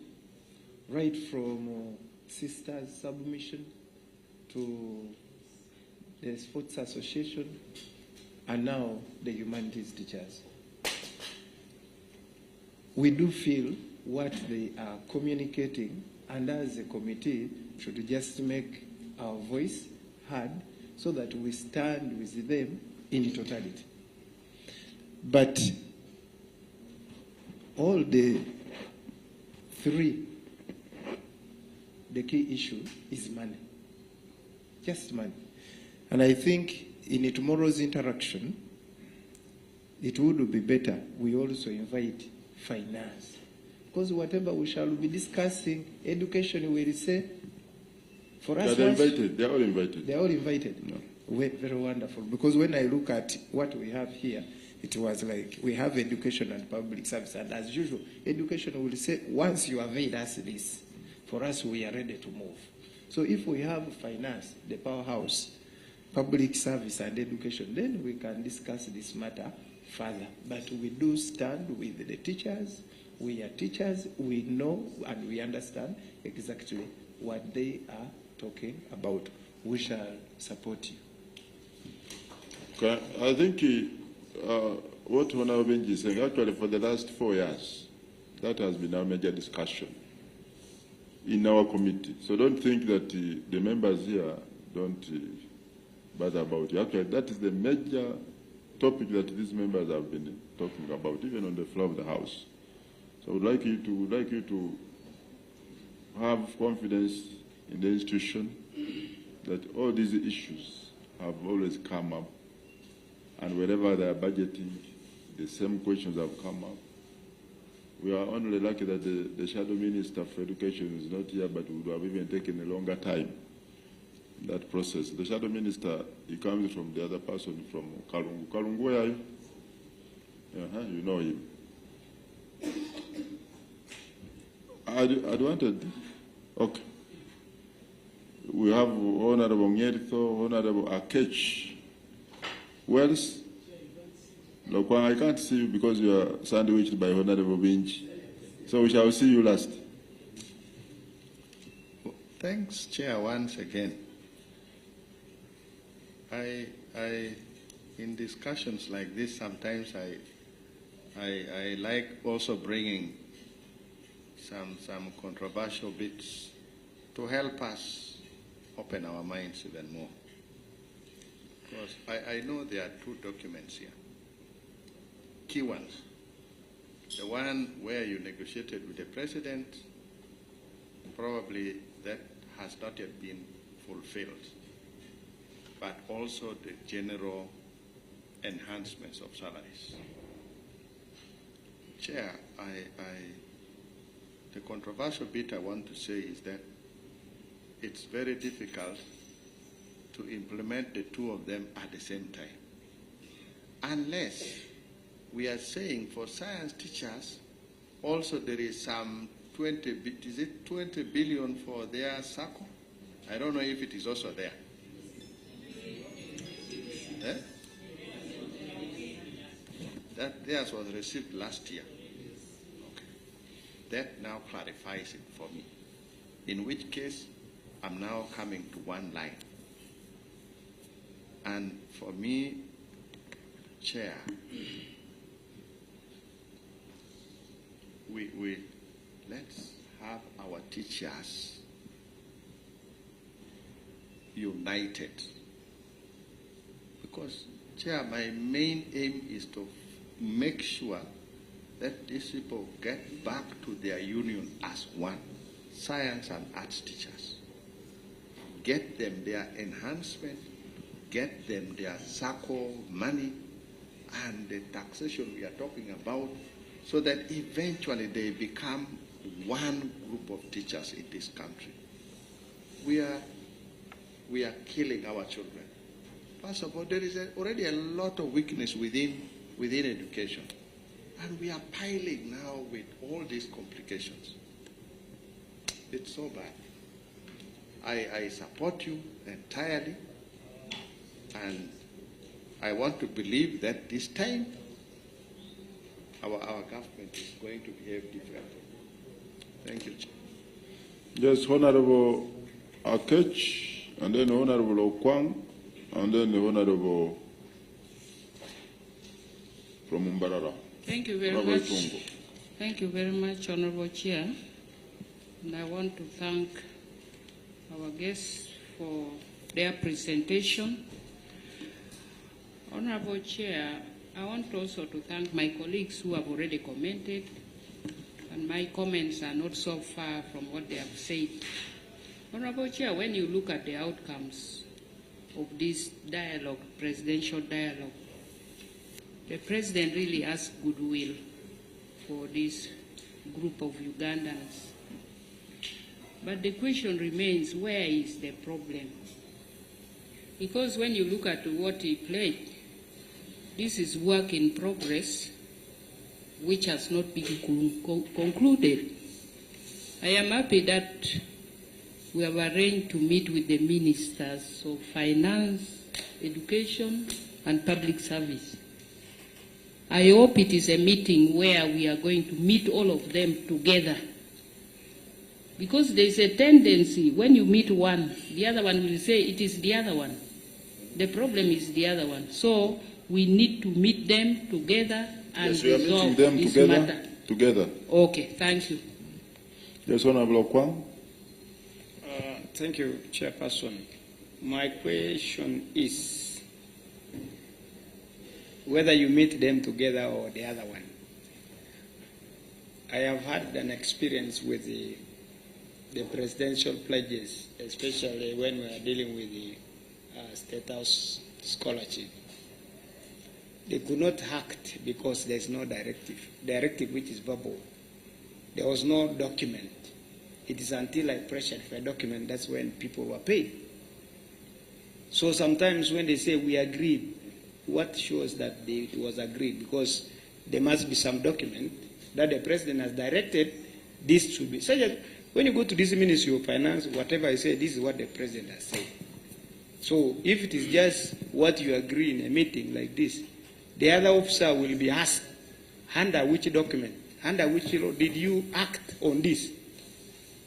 Right from sisters' submission to the Sports Association and now the Humanities teachers. We do feel what they are communicating, and as a committee should just make our voice heard so that we stand with them in totality. But all the 3, the key issue is money, just money. And I think in tomorrow's interaction, it would be better we also invite finance, because whatever we shall be discussing, education will say, for us, They're invited. They're all invited. They're all invited. No. Very wonderful. Because when I look at what we have here, it was like we have education and public service, and as usual, education will say, once you have made us this, for us, we are ready to move. So if we have finance, the powerhouse, public service and education, then we can discuss this matter further. But we do stand with the teachers. We are teachers. We know and we understand exactly what they are talking about. We shall support you. Okay. I think what Honorable Benji is saying, actually for the last 4 years, that has been our major discussion in our committee. So don't think that the members here don't bother about it. Actually, that is the major topic that these members have been talking about, even on the floor of the House. So I would like you to have confidence in the institution that all these issues have always come up, and wherever they are budgeting, the same questions have come up. We are only lucky that the Shadow Minister for Education is not here, but would have even taken a longer time in that process. The Shadow Minister, he comes from the other person from Kalungu. Kalungu, where are you? You know him. I wanted, okay. We have Honorable Nyerito, Honorable Akech. Where else? Look, I can't see you because you are sandwiched by Honorable Binch. So we shall see you last. Thanks, Chair, once again. In discussions like this, sometimes I like also bringing some controversial bits to help us open our minds even more. Because I know there are 2 documents here, key ones. The one where you negotiated with the President, probably that has not yet been fulfilled, but also the general enhancements of salaries. Chair, the controversial bit I want to say is that it's very difficult to implement the 2 of them at the same time, unless we are saying for science teachers also there is some 20 billion for their circle. I don't know if it is also there. That theirs was received last year. Okay. That now clarifies it for me. In which case, I'm now coming to one line. And for me, Chair, let's have our teachers united. Because, Chair, my main aim is to make sure that these people get back to their union as one, science and arts teachers. Get them their enhancement, get them their circle money, and the taxation we are talking about, so that eventually they become one group of teachers in this country. We are killing our children. First of all, there is already a lot of weakness within education. And we are piling now with all these complications. It's so bad. I support you entirely, and I want to believe that this time our government is going to behave differently. Thank you, Chair. Yes, Honorable Akech, and then Honorable Okwang, and then the Honorable from Umbarara. Thank you very much. Thank you very much, Honorable Chair. And I want to thank our guests for their presentation. Honorable Chair, I want also to thank my colleagues who have already commented, and my comments are not so far from what they have said. Honorable Chair, when you look at the outcomes of this dialogue, presidential dialogue, the President really has goodwill for this group of Ugandans. But the question remains, where is the problem? Because when you look at what he pledged, this is work in progress, which has not been concluded. I am happy that we have arranged to meet with the ministers of finance, education, and public service. I hope it is a meeting where we are going to meet all of them together. Because there is a tendency, when you meet one, the other one will say it is the other one. The problem is the other one. So we need to meet them together and yes, we are meeting resolve them this together. matter. Together. Okay, thank you. Yes, Honorable Kwang. Thank you, Chairperson. My question is whether you meet them together or the other one. I have had an experience with the presidential pledges, especially when we are dealing with the State House scholarship. They could not act because there is no directive which is verbal. There was no document. It is until I pressured for a document, that's when people were paid. So sometimes when they say we agreed, what shows that it was agreed? Because there must be some document that the president has directed this should be. So when you go to this Ministry of Finance, whatever I say, this is what the president has said. So if it is just what you agree in a meeting like this, the other officer will be asked, under which document, under which law did you act on this?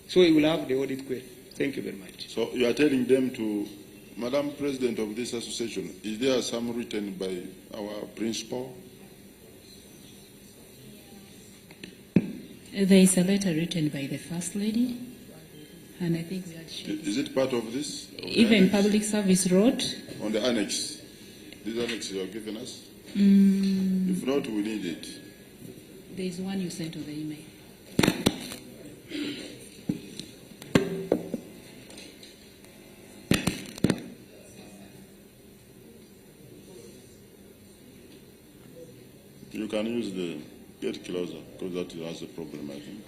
So he will have the audit query. Thank you very much. So you are telling them to, Madam President of this association, is there some written by our principal? There is a letter written by the First Lady, and I think that Is it part of this? even Public Service wrote. On the annex? This annex you have given us? If not, we need it. There is one you sent to the email. You can use the, get closer, because that has a problem, I think.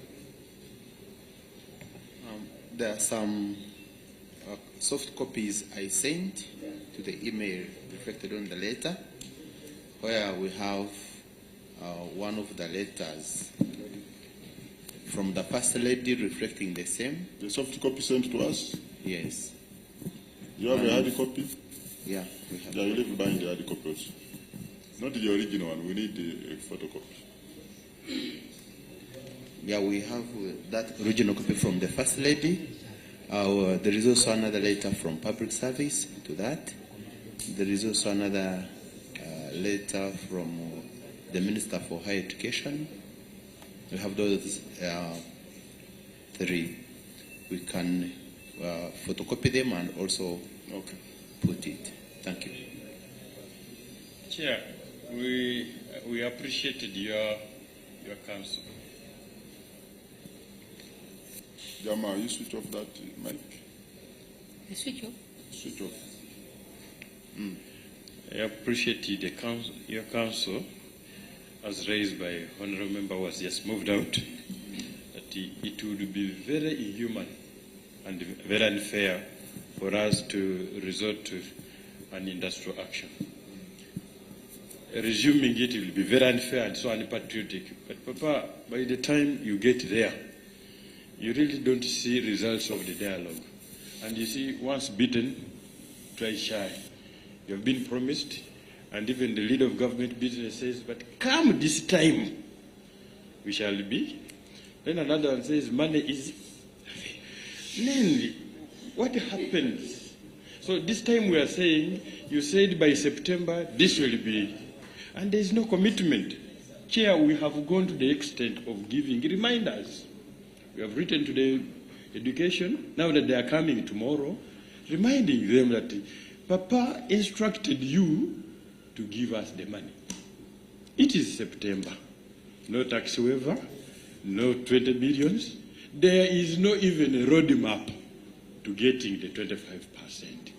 There are some soft copies I sent to the email reflected on the letter, where we have one of the letters from the First Lady reflecting the same. The soft copy sent to us? Yes. You have a hard copy? Yeah, we have. Yeah, you leave behind the hard copy also. Not the original one, we need a photocopy. Yeah, we have that original copy from the First Lady. There is also another letter from Public Service to that. There is also another letter from the Minister for Higher Education. We have those three. We can photocopy them and also put it. Thank you. Chair, we appreciated your counsel. Jama, you switch off that mic. Switch off. Switch off. I appreciated your counsel, as raised by Honourable Member was just moved out, that it would be very inhuman and very unfair for us to resort to an industrial action. Resuming it will be very unfair and so unpatriotic. But Papa, by the time you get there, you really don't see results of the dialogue. And you see, once bitten, twice shy. You have been promised, and even the leader of government business says, but come this time, we shall be. Then another one says, money is... Mainly, what happens? So this time we are saying, you said by September, this will be... And there is no commitment. Chair, we have gone to the extent of giving reminders. We have written to the education, now that they are coming tomorrow, reminding them that Papa instructed you to give us the money. It is September. No tax waiver, no 20 billions. There is no even a roadmap to getting the 25%.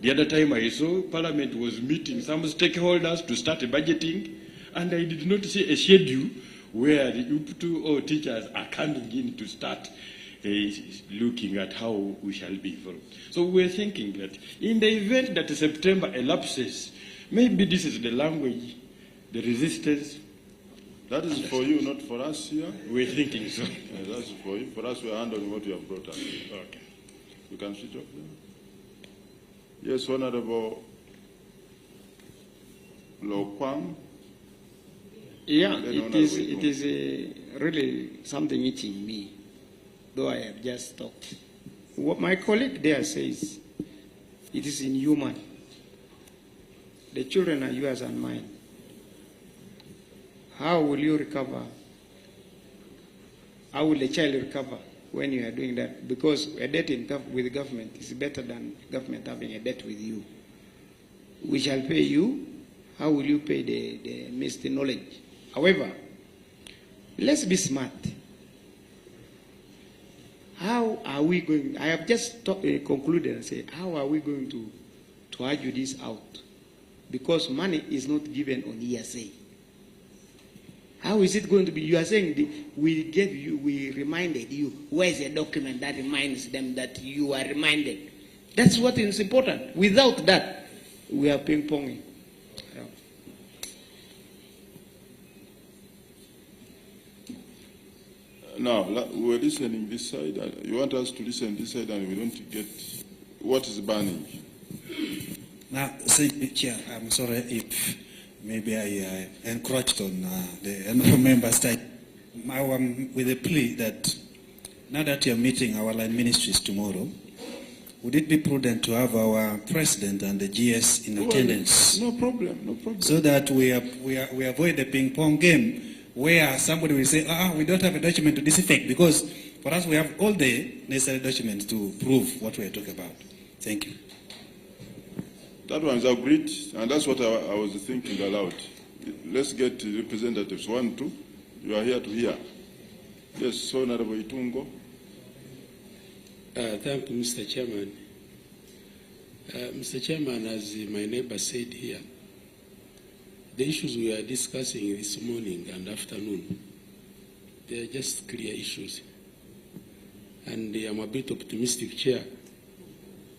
The other time I saw Parliament was meeting some stakeholders to start budgeting, and I did not see a schedule where the UP2 or teachers are coming in to start looking at how we shall be involved. So we're thinking that in the event that September elapses, maybe this is the language, the resistance. That is for you, not for us here. We're thinking so. That's for you. For us, we're handling what you have brought us. Okay. You can switch off there. Yes, Honorable Lo Kwang. Yeah, it is really something itching me, though I have just talked. What my colleague there says, it is inhuman. The children are yours and mine. How will you recover? How will the child recover when you are doing that? Because a debt with the government is better than government having a debt with you. We shall pay you. How will you pay the missed knowledge? However, let's be smart. How are we going? I have just concluded and said, how are we going to argue this out? Because money is not given on hearsay. How is it going to be? You are saying we reminded you. Where is a document that reminds them that you are reminded? That's what is important. Without that, we are ping-ponging. Now, we're listening this side. You want us to listen this side and we don't get what is burning. Now, Chair, I'm sorry if maybe I encroached on the member's time. With a plea that now that you're meeting our line ministries tomorrow, would it be prudent to have our president and the GS in attendance? No problem, no problem. So that we avoid the ping-pong game where somebody will say, we don't have a document to this effect, because for us we have all the necessary documents to prove what we are talking about. Thank you. That one is agreed, and that's what I was thinking aloud. Let's get representatives. 1, 2. You are here to hear. Yes, Honorable Itungo. Thank you, Mr. Chairman. Mr. Chairman, as my neighbor said here, the issues we are discussing this morning and afternoon, they are just clear issues. And I'm a bit optimistic, Chair,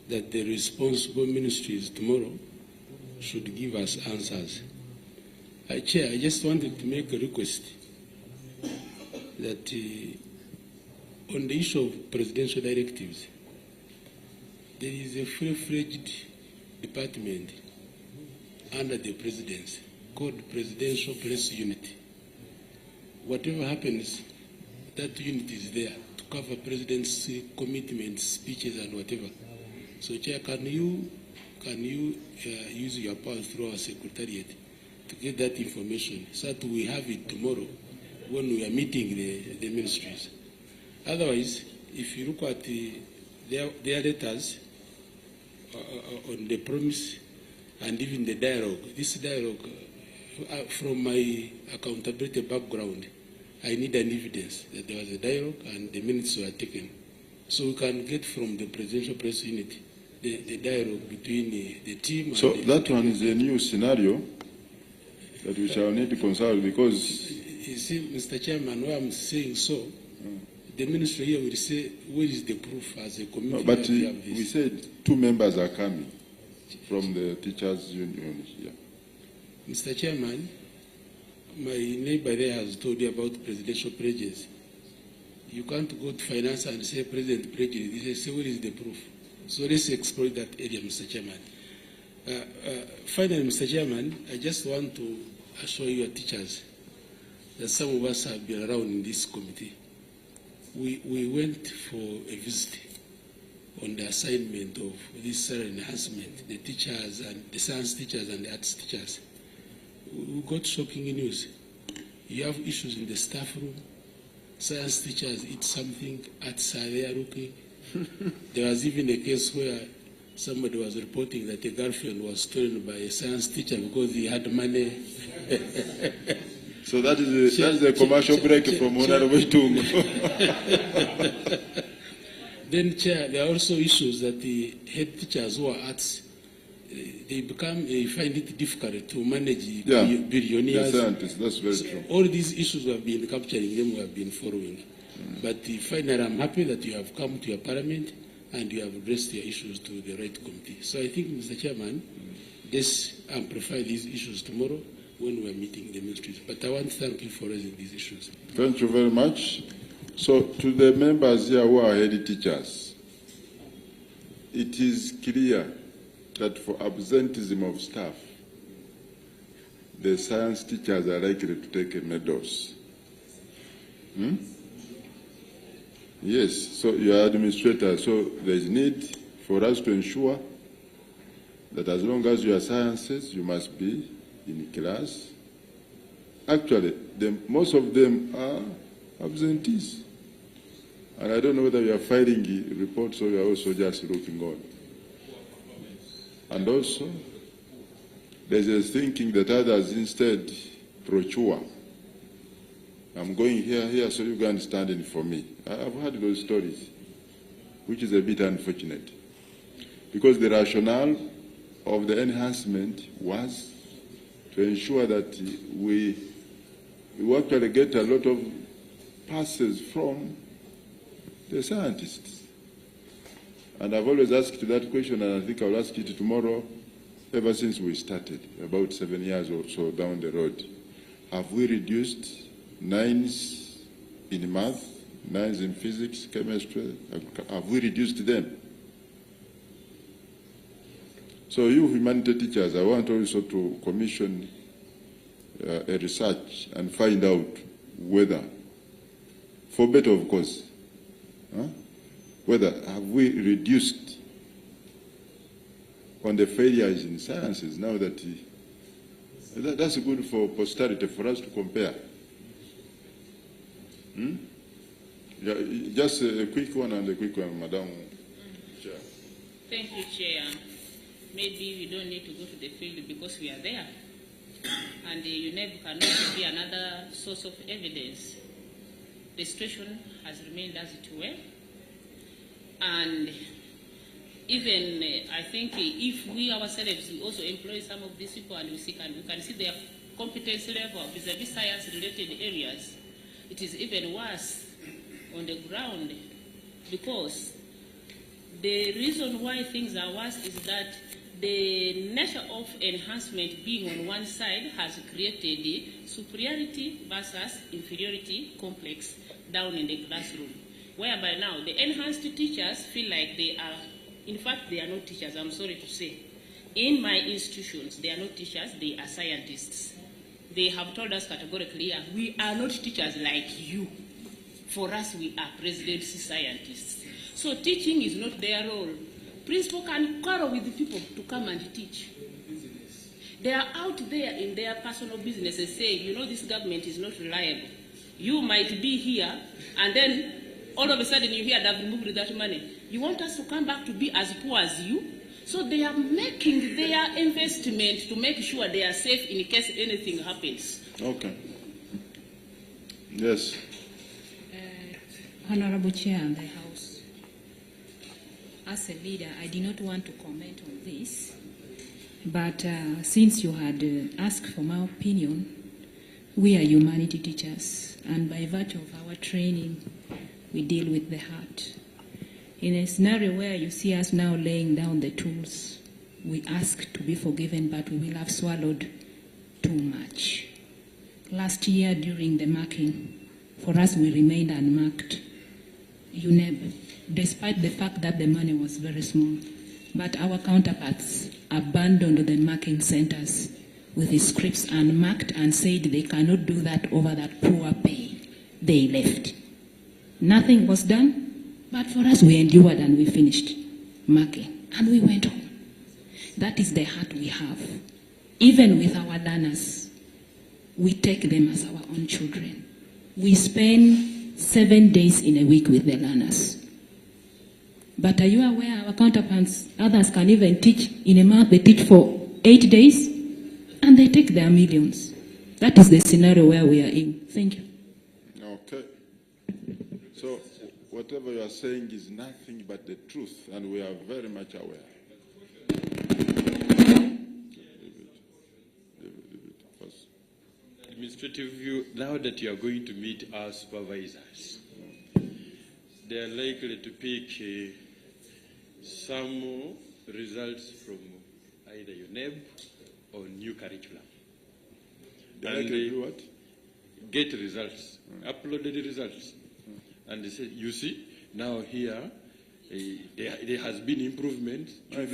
that the responsible ministries tomorrow should give us answers. Chair, I just wanted to make a request that on the issue of presidential directives, there is a full-fledged department under the presidency called Presidential Press Unit. Whatever happens, that unit is there to cover president's commitments, speeches, and whatever. So, Chair, can you use your power through our secretariat to get that information so that we have it tomorrow when we are meeting the ministries? Otherwise, if you look at their letters on the promise and even the dialogue, this dialogue, from my accountability background, I need an evidence that there was a dialogue and the minutes were taken. So we can get from the Presidential Press Unit the dialogue between the team. So and that one is a new scenario that we shall need to consult, because... You see, Mr. Chairman, why I'm saying so, the ministry here will say, where is the proof as a committee? No, but we said 2 members are coming from the teachers' union here. Mr. Chairman, my neighbor there has told you about presidential pledges. You can't go to finance and say President pledged. They say, where is the proof? So let's explore that area, Mr. Chairman. Finally, Mr. Chairman, I just want to assure your teachers that some of us have been around in this committee. We went for a visit on the assignment of this salary enhancement, the teachers and the science teachers and the arts teachers. We got shocking news. You have issues in the staff room. Science teachers eat something, arts are there looking. There was even a case where somebody was reporting that a girlfriend was stolen by a science teacher because he had money. So that is a commercial break from Honorable Itungo. Then, Chair, there are also issues that the head teachers who are arts they find it difficult to manage The billionaires. scientists, that's very true. All these issues we have been capturing them, we have been following. But finally, I'm happy that you have come to your parliament and you have addressed your issues to the right committee. So I think, Mr. Chairman, let's amplify these issues tomorrow when we are meeting the ministries. But I want to thank you for raising these issues. Thank you very much. So to the members here who are head teachers, it is clear that for absenteeism of staff, the science teachers are likely to take medals. Yes, so you are administrator, so there is need for us to ensure that as long as you are sciences, you must be in class. Actually, most of them are absentees. And I don't know whether you are filing reports or you are also just looking on. And also, there's a thinking that others instead procure. I'm going here, so you can stand in for me. I've heard those stories, which is a bit unfortunate. Because the rationale of the enhancement was to ensure that we actually get a lot of passes from the scientists. And I've always asked that question, and I think I'll ask it tomorrow, ever since we started, about 7 years or so down the road. Have we reduced 9s in math, 9s in physics, chemistry? Have we reduced them? So you humanities teachers, I want also to commission a research and find out whether, for better of course, whether have we reduced on the failures in sciences now that that's good for posterity for us to compare. Yeah, just a quick one and a quick one, Madam Chair. Thank you, Chair. Maybe we don't need to go to the field because we are there. And you never cannot be another source of evidence. The situation has remained as it were. And even, I think, if we ourselves we also employ some of these people and we can see their competence level vis-a-vis science-related areas, it is even worse on the ground, because the reason why things are worse is that the nature of enhancement being on one side has created the superiority versus inferiority complex down in the classroom, whereby now the enhanced teachers feel like they are, in fact, they are not teachers, I'm sorry to say. In my institutions, they are not teachers, they are scientists. They have told us categorically, we are not teachers like you. For us, we are presidency scientists. So teaching is not their role. Principal can quarrel with the people to come and teach. They are out there in their personal businesses saying, you know, this government is not reliable. You might be here, and then all of a sudden you hear they've removed that money. You want us to come back to be as poor as you? So they are making their investment to make sure they are safe in case anything happens. Okay. Yes. Honorable Chair and the House, as a leader, I did not want to comment on this, but since you had asked for my opinion, we are humanity teachers, and by virtue of our training, we deal with the heart. In a scenario where you see us now laying down the tools, we ask to be forgiven, but we will have swallowed too much. Last year during the marking, for us we remained unmarked. UNEB, despite the fact that the money was very small, but our counterparts abandoned the marking centers with the scripts unmarked and said they cannot do that over that poor pay. They left. Nothing was done. But for us, we endured and we finished marking, and we went home. That is the heart we have. Even with our learners, we take them as our own children. We spend 7 days in a week with the learners. But are you aware our counterparts, others can even teach in a month, they teach for 8 days, and they take their millions. That is the scenario where we are in. Thank you. Okay. So, whatever you are saying is nothing but the truth, and we are very much aware. administrative view, now that you are going to meet our supervisors, they are likely to pick some results from either UNEB or new curriculum. They are likely to do what? Get results, uploaded results. And they say, you see, now here, there has been improvement. My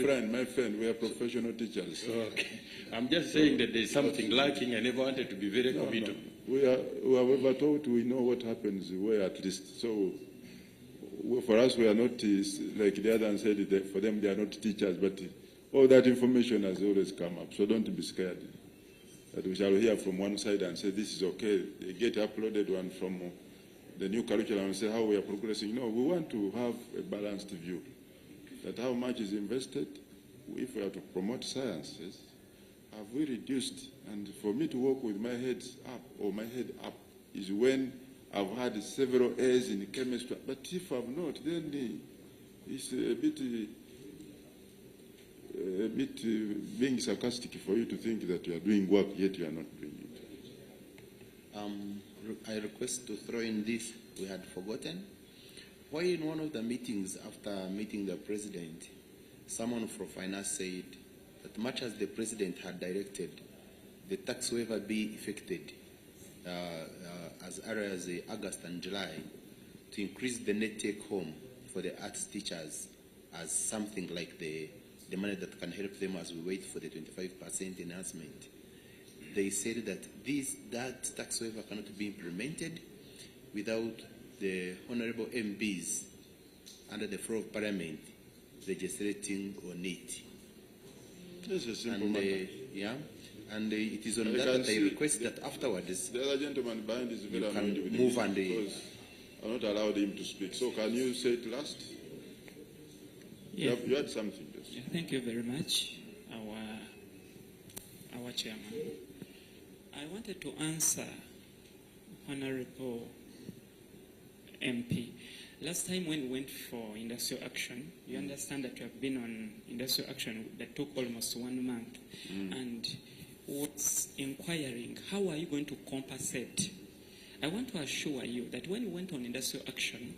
friend, we are professional teachers. Okay. I'm just saying that there's something lacking. I never wanted to be very committal. We are taught we know what happens where at least. So for us, we are not, like the other one said, for them they are not teachers, but all that information has always come up. So don't be scared that we shall hear from one side and say this is okay. They get uploaded one from the new curriculum and say how we are progressing. No, we want to have a balanced view that how much is invested. If we are to promote sciences, have we reduced? And for me to work with my head up is when I've had several A's in chemistry. But if I've not, then it's a bit being sarcastic for you to think that you are doing work yet you are not doing it. I request to throw in this we had forgotten. Why in one of the meetings after meeting the president, someone from finance said that much as the president had directed, the tax waiver be effected as early as August and July to increase the net take home for the arts teachers as something like the money that can help them as we wait for the 25% enhancement. They said that that tax waiver cannot be implemented without the honorable MPs under the floor of Parliament legislating on it. This is a simple matter. Yeah, and it is on that I request that afterwards the other gentleman behind is very annoyed with move this and because I'm not allowed him to speak. So can you say it last? Yeah. You had something. Yeah, thank you very much, our chairman. I wanted to answer Honorable MP. Last time when we went for industrial action, you understand that you have been on industrial action that took almost 1 month. And was inquiring, how are you going to compensate? I want to assure you that when we went on industrial action,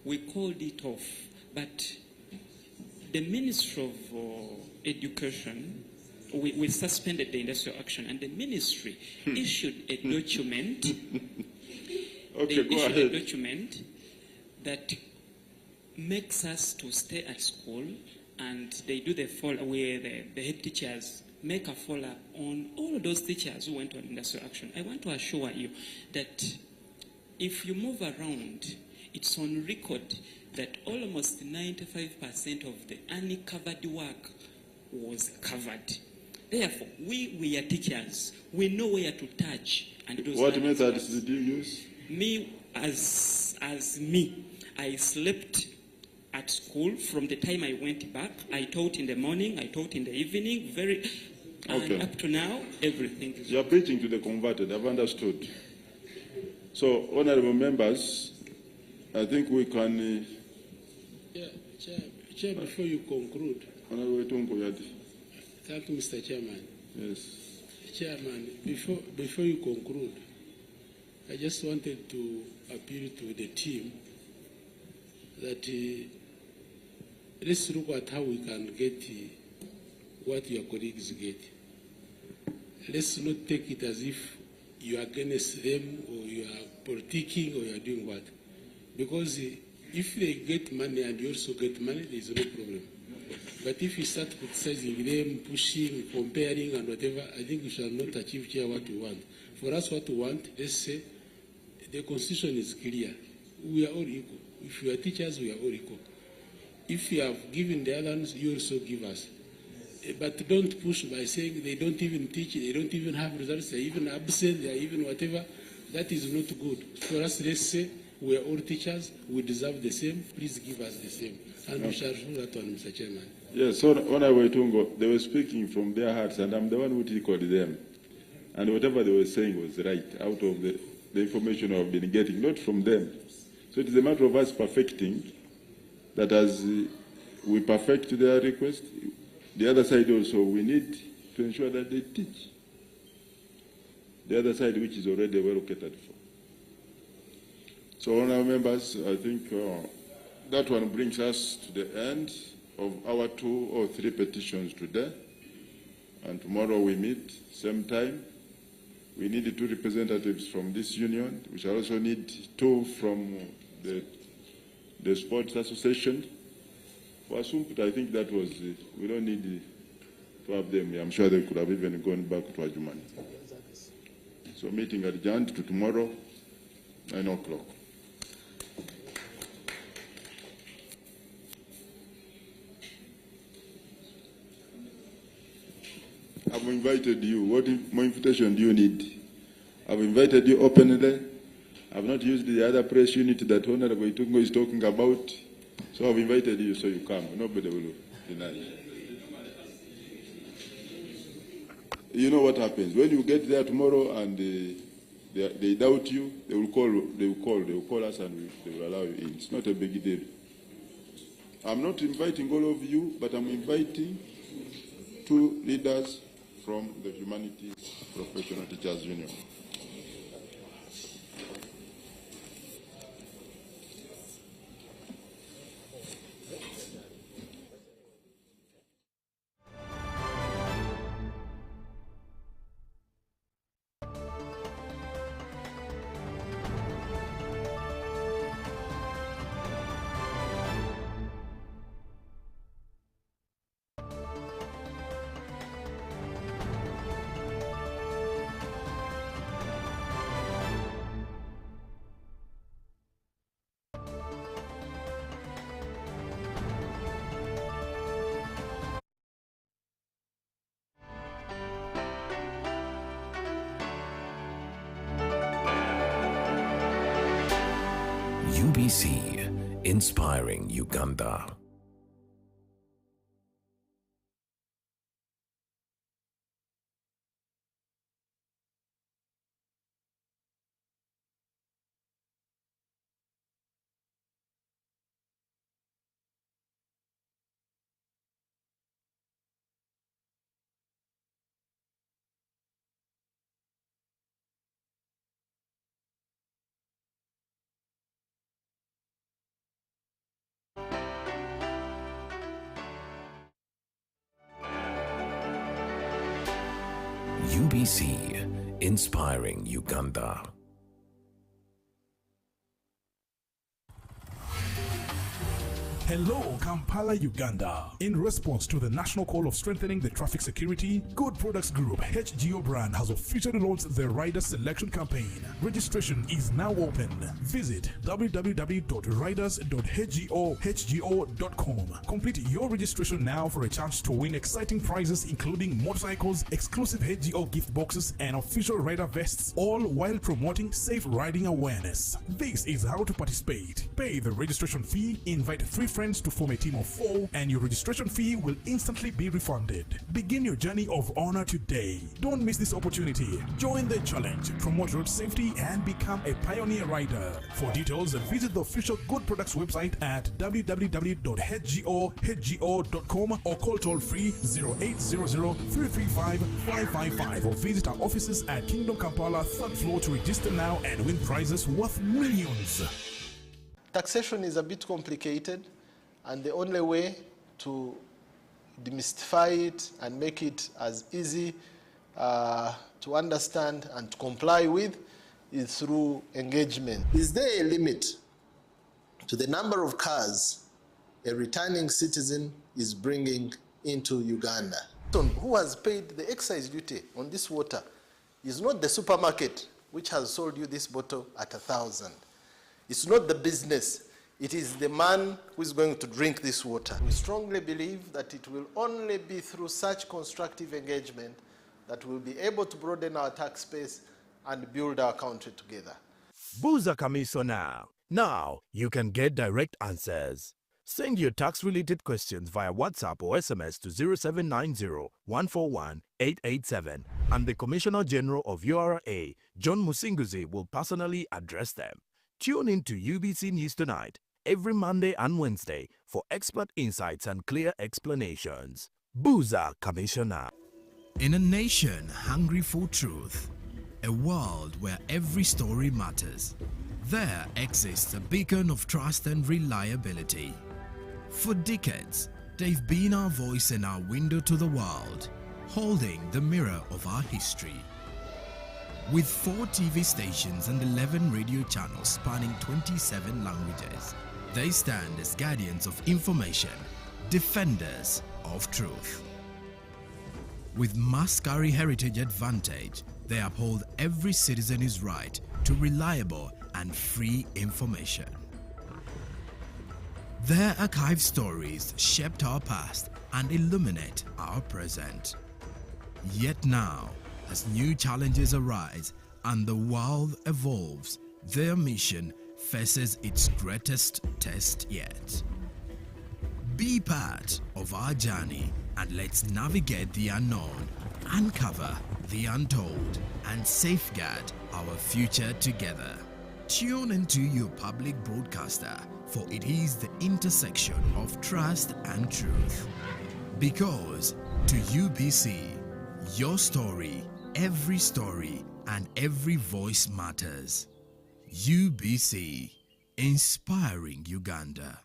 we called it off. But the Ministry of Education, we suspended the industrial action, and the ministry issued a document. Okay, they go issued ahead. a document that makes us to stay at school, and they do the follow where the head teachers make a follow-up on all those teachers who went on industrial action. I want to assure you that if you move around, it's on record that almost 95% of the uncovered work was covered. Therefore, we are teachers. We know where to touch. And those What methods did you use? Me, as me, I slept at school from the time I went back. I taught in the morning, I taught in the evening, and up to now, everything is... You are preaching to the converted, I've understood. So, honorable members, I think we can... Chair, before you conclude... Honorable Tungo Yadi. Thank you, Mr. Chairman. Yes. Chairman, before you conclude, I just wanted to appeal to the team that let's look at how we can get what your colleagues get. Let's not take it as if you are against them or you are politicking or you are doing what. Because if they get money and you also get money, there is no problem. But if you start criticizing them, pushing, comparing and whatever, I think we shall not achieve here what we want. For us, what we want, let's say, the Constitution is clear. We are all equal. If you are teachers, we are all equal. If you have given the others, you also give us. But don't push by saying they don't even teach, they don't even have results, they're even absent, they're even whatever. That is not good. For us, let's say, we are all teachers, we deserve the same, please give us the same. And we shall do that one, Mr. Chairman. Yes, so Honorable Tungo, they were speaking from their hearts, and I'm the one who tickled them. And whatever they were saying was right, out of the information I've been getting, not from them. So it is a matter of us perfecting, that as we perfect their request, the other side also, we need to ensure that they teach. the other side which is already well catered for. So, honourable members, I think that one brings us to the end of our 2 or 3 petitions today. And tomorrow we meet, same time. We need 2 representatives from this union. We shall also need 2 from the sports association. For Asumput, I think that was, we don't need to have them. I'm sure they could have even gone back to Ajumani. So meeting adjourned to tomorrow, 9 o'clock. I've invited you. What more invitation do you need? I've invited you openly. I've not used the other press unit that Honorable Itungo is talking about. So I've invited you so you come. Nobody will deny you. You know what happens. When you get there tomorrow and they doubt you, they will call us and they will allow you in. It's not a big deal. I'm not inviting all of you, but I'm inviting 2 leaders from the Humanities Professional Teachers Union. UBC, inspiring Uganda. UBC, inspiring Uganda. Hello, Kampala, Uganda. In response to the national call of strengthening the traffic security, Good Products Group HGO brand has officially launched the Rider Selection Campaign. Registration is now open. Visit www.riders.hgo.com. Complete your registration now for a chance to win exciting prizes including motorcycles, exclusive HGO gift boxes, and official rider vests, all while promoting safe riding awareness. This is how to participate. Pay the registration fee, invite 3 friends to form a team of 4, and your registration fee will instantly be refunded. Begin your journey of honor today. Don't miss this opportunity. Join the challenge, promote road safety, and become a pioneer rider. For details, visit the official Good Products website at www.hgo.com or call toll-free 0800-335-555 or visit our offices at Kingdom Kampala 3rd floor to register now and win prizes worth millions. Taxation is a bit complicated, and the only way to demystify it and make it as easy to understand and to comply with is through engagement. Is there a limit to the number of cars a returning citizen is bringing into Uganda? Who has paid the excise duty on this water is not the supermarket which has sold you this bottle at 1,000. It's not the business. It is the man who is going to drink this water. We strongly believe that it will only be through such constructive engagement that we'll be able to broaden our tax base and build our country together. Buza Commissioner. Now you can get direct answers. Send your tax-related questions via WhatsApp or SMS to 0790-141-887, and the Commissioner General of URA, John Musinguzi, will personally address them. Tune in to UBC News Tonight every Monday and Wednesday for expert insights and clear explanations. Buza Commissioner. In a nation hungry for truth, a world where every story matters. There exists a beacon of trust and reliability. For decades, they've been our voice and our window to the world, holding the mirror of our history. With 4 TV stations and 11 radio channels spanning 27 languages, they stand as guardians of information, defenders of truth. With Mascari Heritage Advantage, they uphold every citizen's right to reliable and free information. Their archived stories shaped our past and illuminate our present. Yet now, as new challenges arise and the world evolves, their mission faces its greatest test yet. Be part of our journey and let's navigate the unknown, uncover the untold, and safeguard our future together. Tune into your public broadcaster, for it is the intersection of trust and truth. Because to UBC, your story, and every voice matters. UBC, inspiring Uganda.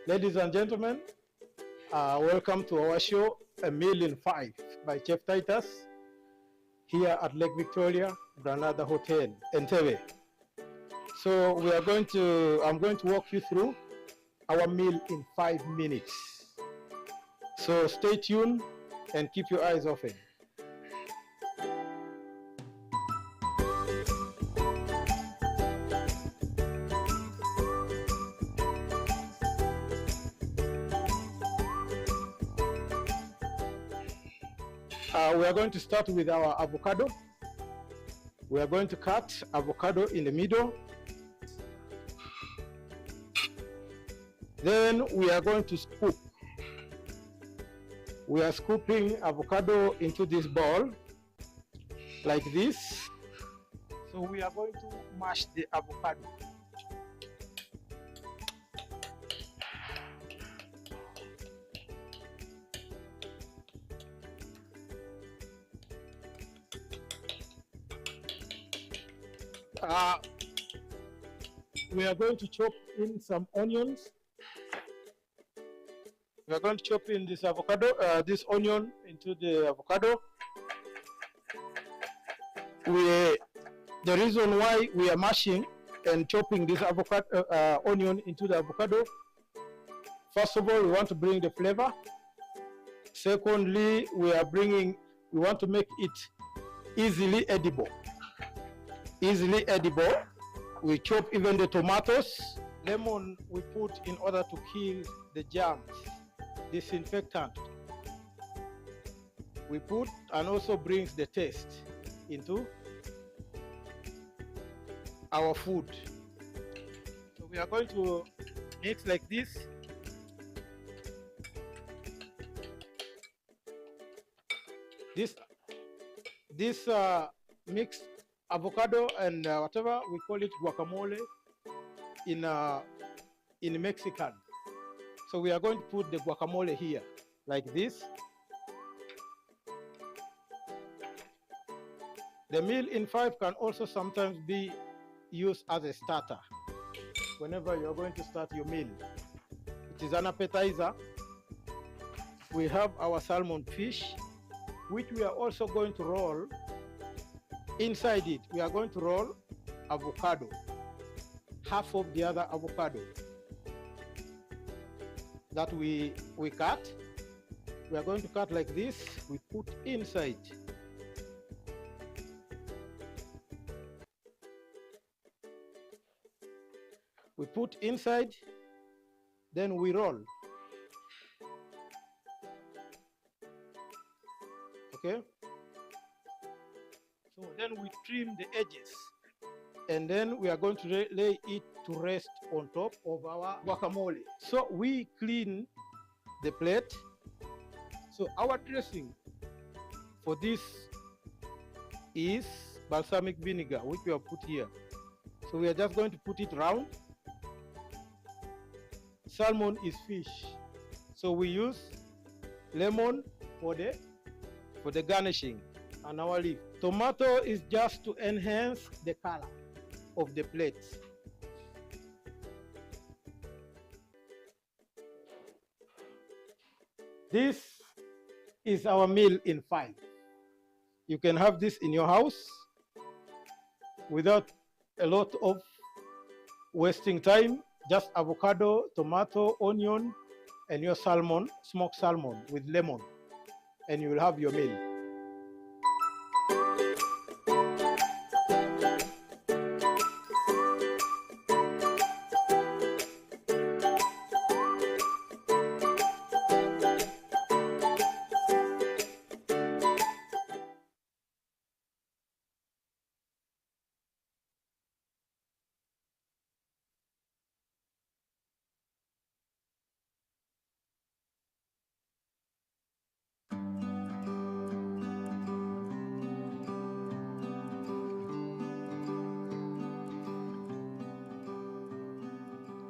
Ladies and gentlemen, welcome to our show, A Meal in 5 by Chef Titus, here at Lake Victoria, Granada Hotel, Entebbe. So I'm going to walk you through our meal in 5 minutes. So stay tuned and keep your eyes open. We are going to start with our avocado. We are going to cut avocado in the middle. Then we are going to scoop. We are scooping avocado into this bowl, like this. So we are going to mash the avocado. We are going to chop in some onions. We are going to chop in this avocado, this onion into the avocado. The reason why we are mashing and chopping this avocado, onion into the avocado, first of all, we want to bring the flavor. Secondly, we want to make it easily edible. Easily edible. We chop even the tomatoes. Lemon we put in order to kill the germs, disinfectant. We put and also brings the taste into our food. So we are going to mix like this. This mixed avocado and whatever we call it guacamole in Mexican. So we are going to put the guacamole here like this. The meal in 5 can also sometimes be used as a starter whenever you are going to start your meal. It is an appetizer. We have our salmon fish, which we are also going to roll. Inside it, we are going to roll avocado, half of the other avocado that we cut. We are going to cut like this. We put inside. We put inside, then we roll. Okay? So then we trim the edges. and then we are going to lay it to rest on top of our guacamole. So we clean the plate. So our dressing for this is balsamic vinegar, which we have put here. So we are just going to put it round. Salmon is fish, so we use lemon for the garnishing and our leaf. Tomato is just to enhance the color of the plates. This is our meal in 5. You can have this in your house without a lot of wasting time. Just avocado, tomato, onion, and your salmon, smoked salmon with lemon, and you will have your meal.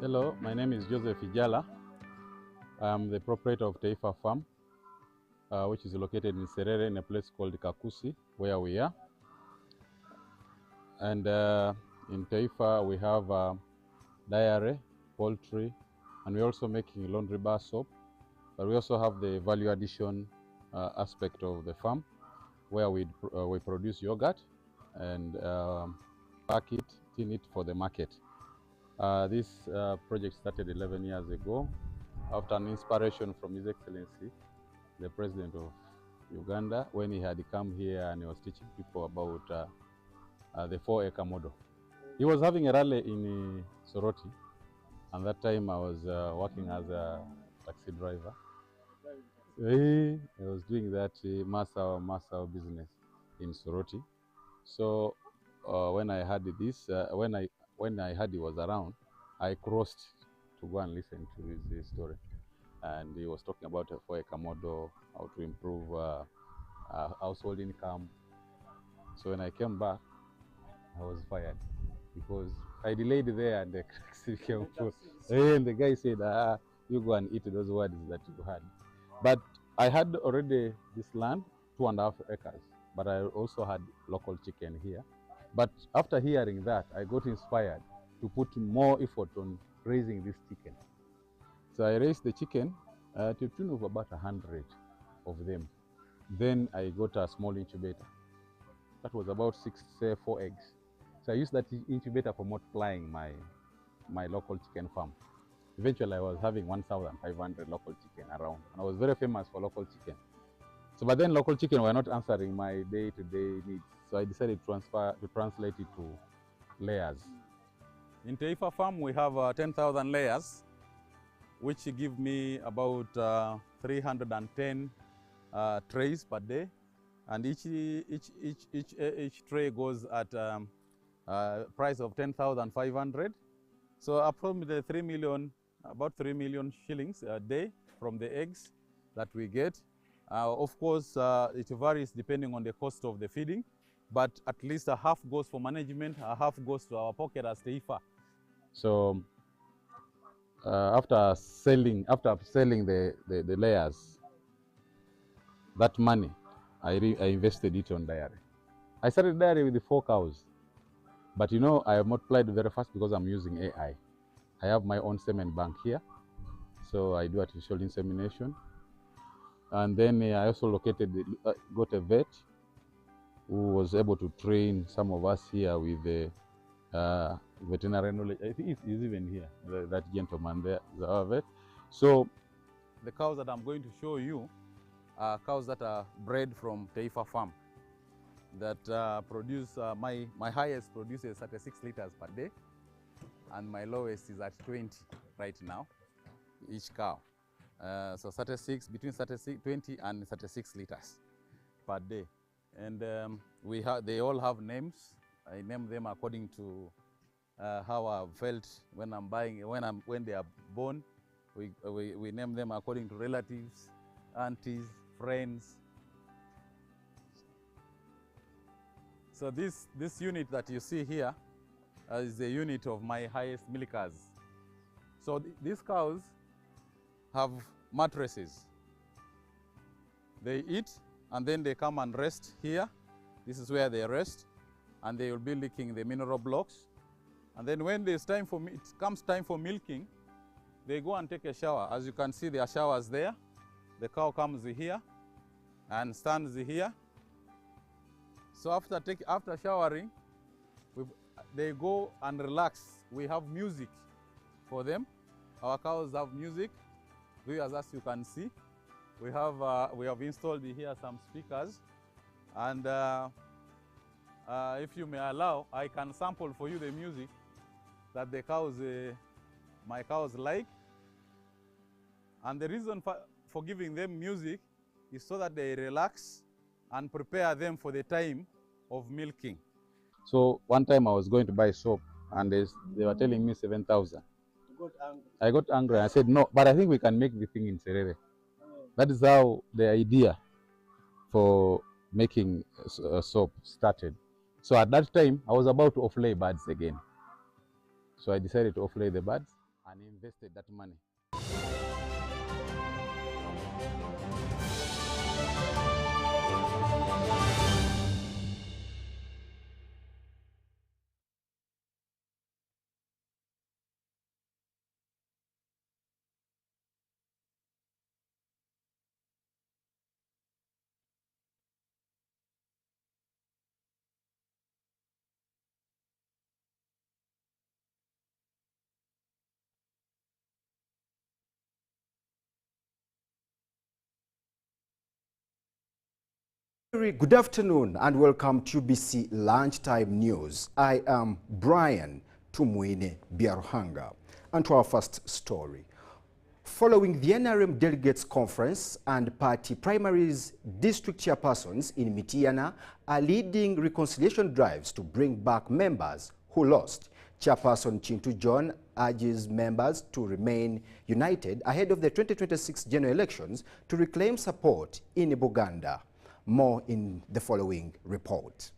Hello, my name is Joseph Ijala. I'm the proprietor of Tifa Farm, which is located in Serere in a place called Kakusi, where we are. And in Tifa we have dairy, poultry, and we're also making laundry bar soap. But we also have the value addition aspect of the farm, where we produce yogurt and pack it, tin it for the market. This project started 11 years ago after an inspiration from His Excellency, the President of Uganda, when he had come here and he was teaching people about the 4-acre model. He was having a rally in Soroti, and that time I was working as a taxi driver. I was doing that master business in Soroti. So when I heard this, when I heard he was around, I crossed to go and listen to his story. And he was talking about a 4-acre model, how to improve household income. So when I came back, I was fired because I delayed there and the taxi came through. And the guy said, you go and eat those words that you had. But I had already this land, 2.5 acres, but I also had local chicken here. But after hearing that, I got inspired to put more effort on raising this chicken. So I raised the chicken to the tune of about 100 of them. Then I got a small incubator. That was about 4 eggs. So I used that incubator for multiplying my local chicken farm. Eventually I was having 1,500 local chicken around. And I was very famous for local chicken. So but then local chicken were not answering my day-to-day needs. So I decided to translate it to layers. In Tifa Farm, we have 10,000 layers, which give me about 310 trays per day. And each tray goes at price of 10,500. So approximately about 3 million shillings a day from the eggs that we get. Of course, it varies depending on the cost of the feeding, but at least a half goes for management, a half goes to our pocket as Tifa. So after selling the layers, that money, I invested it on dairy. I started dairy with the 4 cows, but you know, I have multiplied very fast because I'm using AI. I have my own semen bank here, so I do artificial insemination. And then I also got a vet who was able to train some of us here with the veterinary knowledge. I think he's even here, that gentleman there, our vet. So the cows that I'm going to show you are cows that are bred from Tifa Farm that produce, my highest produces 36 liters per day, and my lowest is at 20 right now, each cow. So 36, between 20 and 36 liters per day. And they all have names. I name them according to how I felt when I'm buying, when they are born. We name them according to relatives, aunties, friends. So this unit that you see here is the unit of my highest milkers. So these cows have mattresses. They eat and then they come and rest here. This is where they rest, and they will be licking the mineral blocks. And then when it comes time for milking, they go and take a shower. As you can see, there are showers there. The cow comes here and stands here. So after showering, they go and relax. We have music for them. Our cows have music. As you can see, we have installed here some speakers, and if you may allow, I can sample for you the music that the cows, my cows like. And the reason for giving them music is so that they relax and prepare them for the time of milking. So one time I was going to buy soap, and they were telling me 7,000. I got angry. I said, no, but I think we can make the thing in Serere. That is how the idea for making soap started. So at that time, I was about to offlay birds again. So I decided to offlay the birds and invested that money. Good afternoon and welcome to UBC Lunchtime News. I am Brian Tumwine Biaruhanga. And to our first story. Following the NRM Delegates Conference and party primaries, district chairpersons in Mityana are leading reconciliation drives to bring back members who lost. Chairperson Chintu John urges members to remain united ahead of the 2026 general elections to reclaim support in Buganda. More in the following report.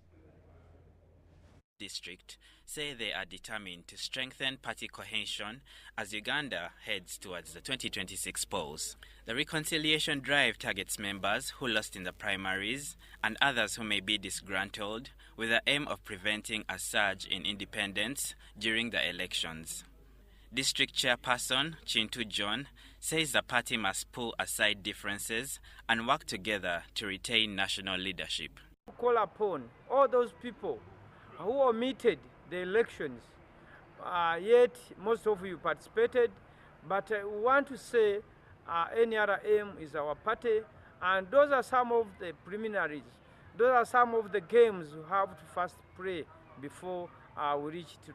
District say they are determined to strengthen party cohesion as Uganda heads towards the 2026 polls. The reconciliation drive targets members who lost in the primaries and others who may be disgruntled, with the aim of preventing a surge in independence during the elections. District Chairperson Chintu John says the party must pull aside differences and work together to retain national leadership. Call upon all those people who omitted the elections, yet most of you participated, but we want to say NRM is our party, and those are some of the preliminaries. Those are some of the games we have to first play before we reach to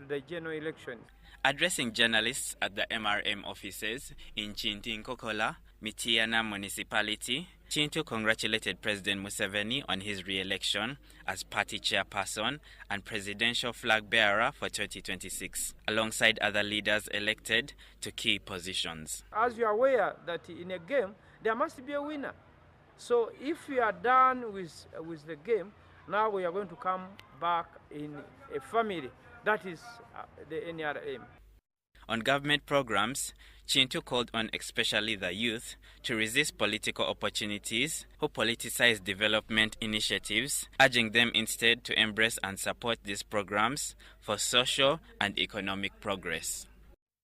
the general elections. Addressing journalists at the MRM offices in Chintinkokola, Mityana municipality, Chintu congratulated President Museveni on his re-election as party chairperson and presidential flag bearer for 2026, alongside other leaders elected to key positions. As you are aware that in a game, there must be a winner. So if we are done with the game, now we are going to come back in a family. That is the NRM. On government programs, Chintu called on especially the youth to resist political opportunities who politicize development initiatives, urging them instead to embrace and support these programs for social and economic progress.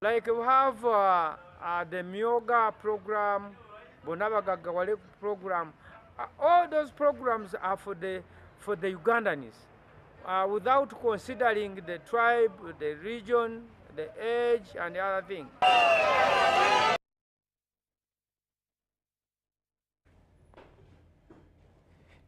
Like we have the Myoga program, Bonabagagawale program, all those programs are for the Ugandans. Without considering the tribe, the region, the age, and the other thing.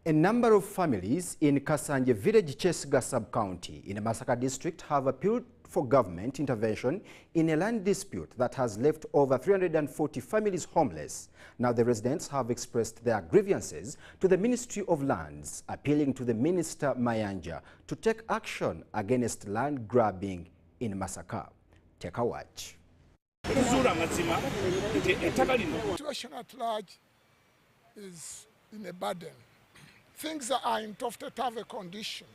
A number of families in Kasanje Village, Chesga sub-county in the Masaka district have appealed for government intervention in a land dispute that has left over 340 families homeless. Now the residents have expressed their grievances to the Ministry of Lands, appealing to the Minister Mayanja to take action against land grabbing in Masaka. Take a watch. The situation at large is in a burden. Things are in topsy-turvy condition.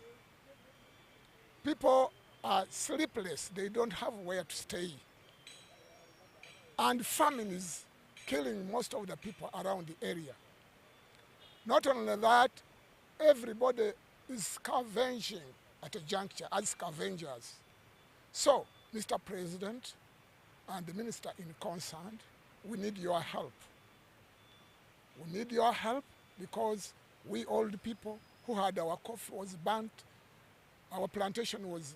People are sleepless, they don't have where to stay. And famine is killing most of the people around the area. Not only that, everybody is scavenging at a juncture as scavengers. So, Mr. President and the minister in concern, we need your help. We need your help because we old people who had our coffee was burnt, our plantation was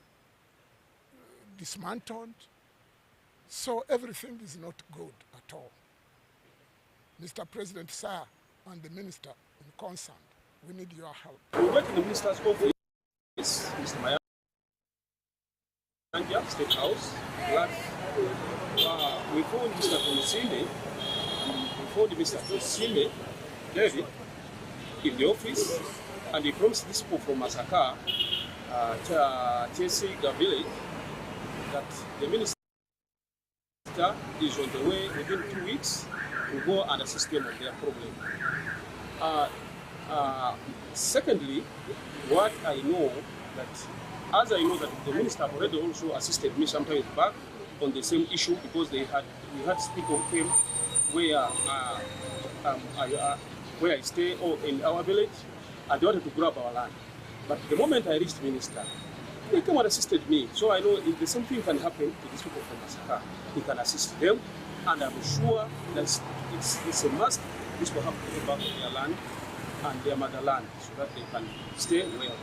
dismantled, so everything is not good at all. Mr. President, sir, and the minister in concern, we need your help. We went to the minister's office, Mr. Mayanja, State House, that we phoned Mr. Tonisime, David, in the office, and he promised these people from Masaka, Chesiga village, that the minister is on the way within 2 weeks to go and assist them on their problem. Secondly, what I know that, as I know that the minister already also assisted me sometimes back on the same issue because we had to speak of him where I stay or in our village, and they wanted to grab our land. But the moment I reached minister, he came and assisted me. So I know if the same thing can happen to these people from Masaka, he can assist them, and I'm sure that it's a must. These people have to go back to their land and their motherland so that they can stay well.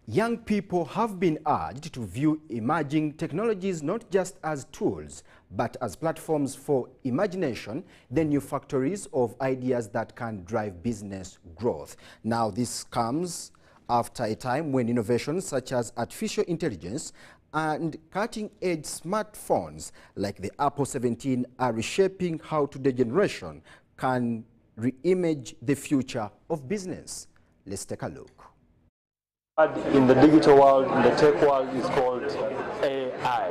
Young people have been urged to view emerging technologies not just as tools, but as platforms for imagination, the new factories of ideas that can drive business growth. Now, this comes after a time when innovations such as artificial intelligence and cutting-edge smartphones like the Apple 17 are reshaping how today's generation can re-image the future of business. Let's take a look. In the digital world, in the tech world, is called AI.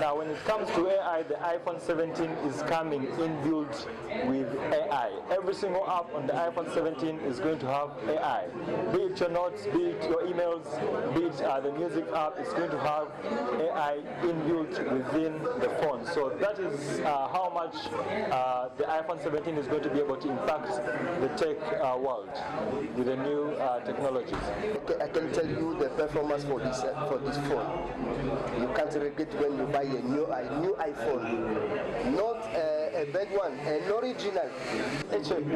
Now, when it comes to AI, the iPhone 17 is coming inbuilt with AI. Every single app on the iPhone 17 is going to have AI. Be it your notes, be it your emails, be it the music app, it's going to have AI inbuilt within the phone. So that is how much the iPhone 17 is going to be able to impact the tech world with the new technologies. I can tell you the performance for this phone. You can't regret when you buy a new iPhone, not a bad one, an original.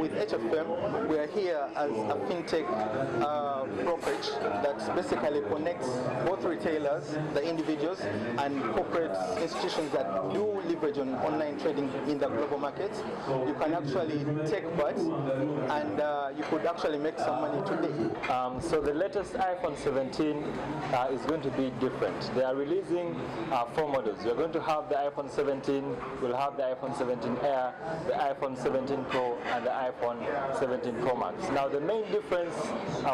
With HFM, we are here as a fintech brokerage that basically connects both retailers, the individuals, and corporate institutions that do leverage on online trading in the global market. You can actually take part and you could actually make some money today. So the latest iPhone 17 is going to be different. They are releasing 4 models. You're going to have the iPhone 17, we'll have the iPhone 17 Air, the iPhone 17 Pro, and the iPhone 17 Pro Max. Now the main difference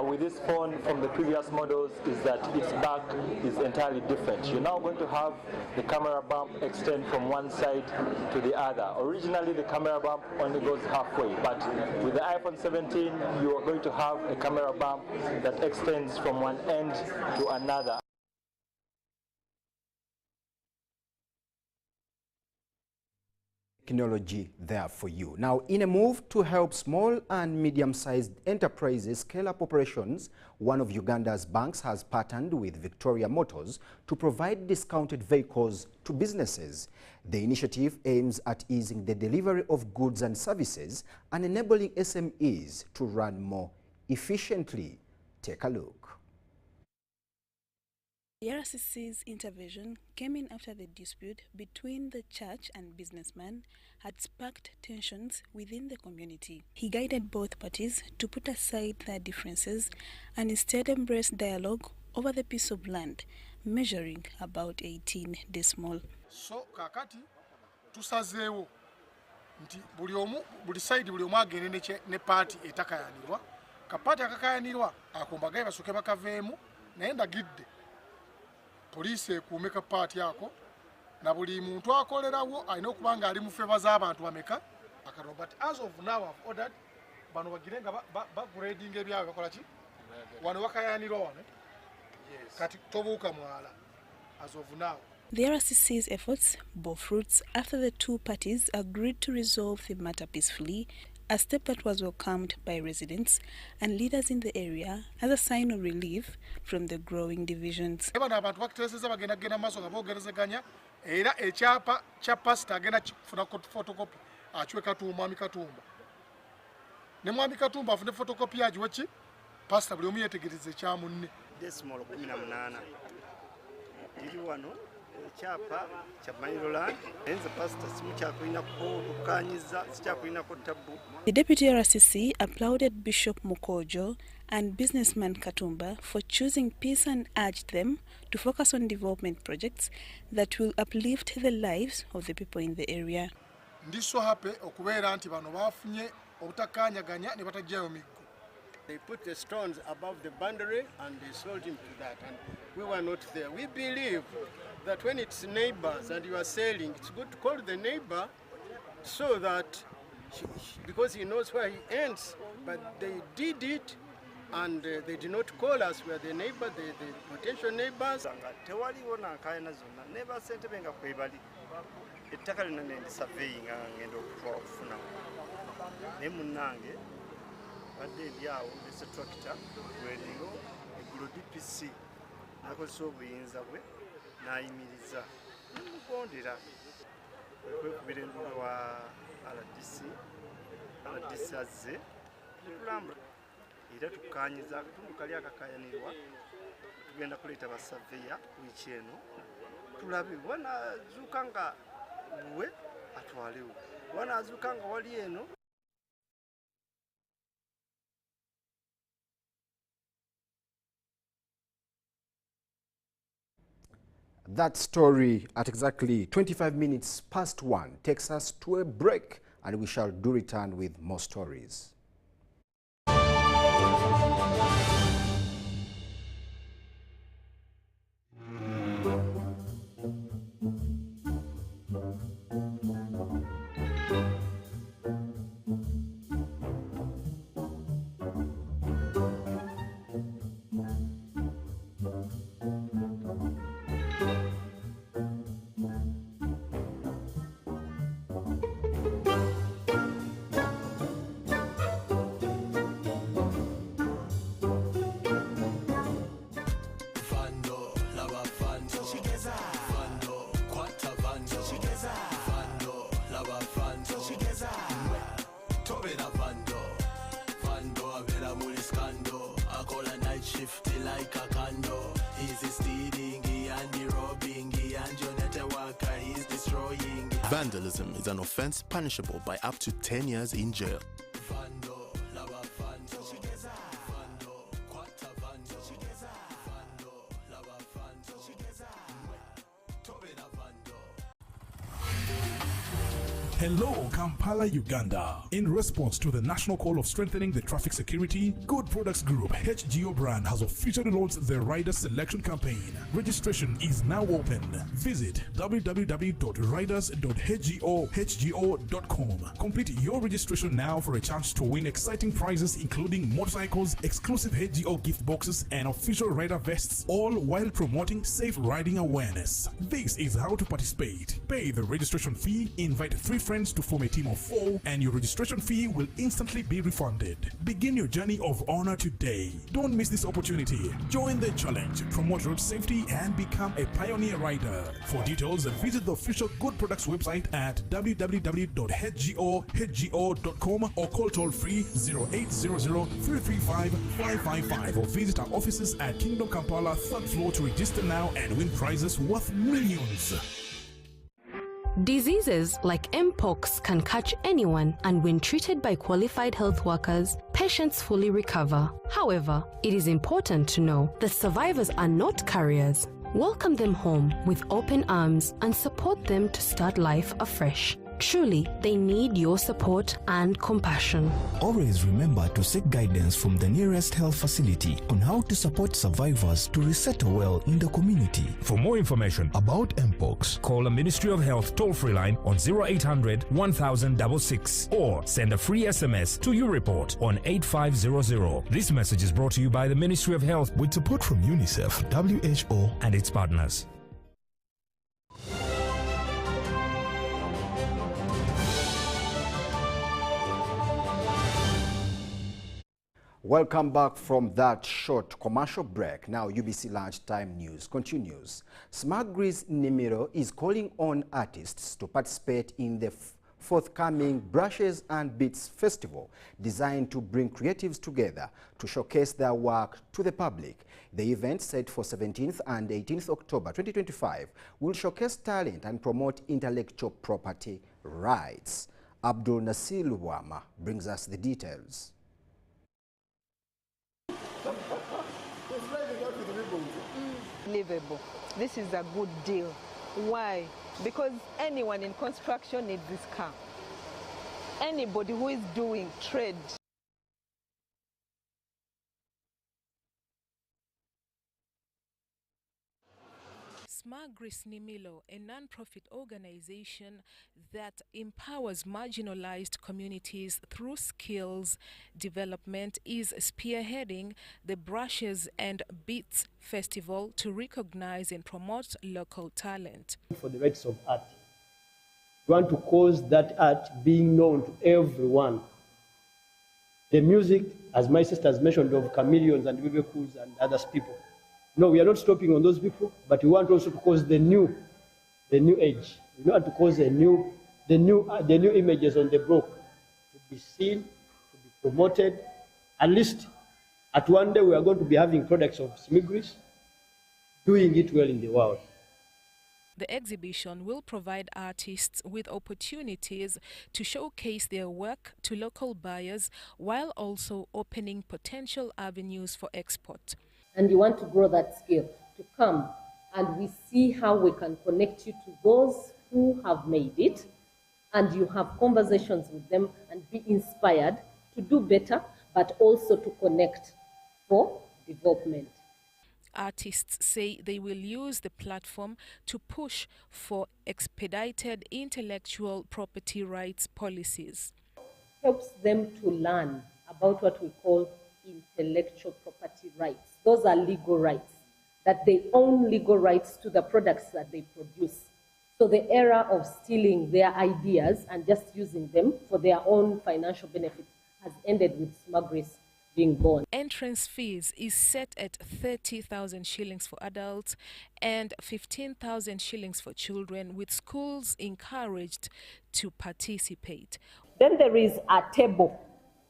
with this phone from the previous models is that its back is entirely different. You're now going to have the camera bump extend from one side to the other. Originally the camera bump only goes halfway, but with the iPhone 17 you are going to have a camera bump that extends from one end to another. Technology there for you. Now, in a move to help small and medium-sized enterprises scale up operations, one of Uganda's banks has partnered with Victoria Motors to provide discounted vehicles to businesses. The initiative aims at easing the delivery of goods and services and enabling SMEs to run more efficiently. Take a look. The RCC's intervention came in after the dispute between the church and businessman had sparked tensions within the community. He guided both parties to put aside their differences and instead embrace dialogue over the piece of land, measuring about 18 decimal. So kakati tusazeewo nti buli side buli omu agende ne party etakayanirwa kapati akakayanirwa akombagaye basuke bakaveemu naye ndagidde poliisi ekuume ka party ako na buli muntu akolerawo alina okuba nga ali mu favor z'abantu bameka akatono. But as of now I've ordered bano bagire nga bagrading ebyabwe bakola ki wano wakayanirwa wano kati tobuuka mwala as of now. The RCC's efforts bore fruits after the two parties agreed to resolve the matter peacefully, a step that was welcomed by residents and leaders in the area as a sign of relief from the growing divisions. Abantu bakuteeseza bagenda kugenda maaso nga boogerezeganya era ekyapa kya pasita agenda kifuna photocopy akiwe Katumba Mwami Katumba ne Mwami Katumba afune photocopy agiwe ki pasita buli omu yeetegereze ekya munne. Decimal 18 tiri wano ekyapa kya Maryland enze pasita simukyakulina kukanyiza sikyakulina ku tabu. The Deputy RCC applauded Bishop Mukojo and businessman Katumba for choosing peace and urged them to focus on development projects that will uplift the lives of the people in the area. Ndi so happy okubeera nti bano bafunye obutakanyaganya ne batajjayo miggo. They put the stones above the boundary and they sold him to that, and we were not there. We believe that when it's neighbors and you are selling, it's good to call the neighbor so that because he knows where he ends. But they did it and they did not call us. We are the neighbor, the potential neighbors. Never sent benga kwebali. Ettaka lino ne surveying ngendo okufuna. Ne munnange badde ebyawo bese tractor weringo egulo DPC nakozesa obuyinza bwe n'ayimiriza nemugondera kwekubira endula wa RDC azze tulamba era tukanyiza akatundu kali akakayanirwa tugenda kuleeta basaveya wiiki eno tulabe wanazuuka nga we atwalewo wanazuuka nga wali eno. That story at exactly 25 minutes past 1 takes us to a break, and we shall do return with more stories. Vandalism is an offense punishable by up to 10 years in jail. Hello, Kampala, Uganda. In response to the national call of strengthening the traffic security, Good Products Group HGO brand has officially launched the rider selection campaign. Registration is now open. Visit www.riders.hgo.com. Complete your registration now for a chance to win exciting prizes including motorcycles, exclusive HGO gift boxes, and official rider vests, all while promoting safe riding awareness. This is how to participate. Pay the registration fee, invite 3 friends friends to form a team of 4 and your registration fee will instantly be refunded. Begin your journey of honor today. Don't miss this opportunity. Join the challenge, promote road safety and become a pioneer rider. For details, visit the official Good Products website at www.hgo.com or call toll-free 0800-335-555 or visit our offices at Kingdom Kampala 3rd floor to register now and win prizes worth millions. Diseases like Mpox can catch anyone, and when treated by qualified health workers, patients fully recover. However, it is important to know that survivors are not carriers. Welcome them home with open arms and support them to start life afresh. Truly, they need your support and compassion. Always remember to seek guidance from the nearest health facility on how to support survivors to resettle well in the community. For more information about Mpox, call the Ministry of Health toll-free line on 0800 1066 or send a free SMS to your report on 8500. This message is brought to you by the Ministry of Health with support from UNICEF, WHO, and its partners. Welcome back from that short commercial break. Now UBC Lunchtime News continues. Smagris Nimiro is calling on artists to participate in the forthcoming Brushes and Beats Festival, designed to bring creatives together to showcase their work to the public. The event, set for 17th and 18th October 2025, will showcase talent and promote intellectual property rights. Abdul Nasir Luwama brings us the details. Livable. This is a good deal. Why? Because anyone in construction needs this car. Anybody who is doing trade. Smagris Nimilo, a non-profit organization that empowers marginalized communities through skills development, is spearheading the Brushes and Beats Festival to recognize and promote local talent. For the rights of art. We want to cause that art being known to everyone. The music, as my sister has mentioned, of chameleons and Vivekus and other people. No, we are not stopping on those people, but we want also to cause the new age. We want to cause the new images on the block to be seen, to be promoted. At least, at one day, we are going to be having products of Smagris doing it well in the world. The exhibition will provide artists with opportunities to showcase their work to local buyers while also opening potential avenues for export. And you want to grow that skill, to come and we see how we can connect you to those who have made it, and you have conversations with them and be inspired to do better, but also to connect for development. Artists say they will use the platform to push for expedited intellectual property rights policies. Helps them to learn about what we call intellectual property rights. Those are legal rights, that they own legal rights to the products that they produce. So the era of stealing their ideas and just using them for their own financial benefit has ended with Smagris being born. Entrance fees is set at 30,000 shillings for adults and 15,000 shillings for children, with schools encouraged to participate. Then there is a table.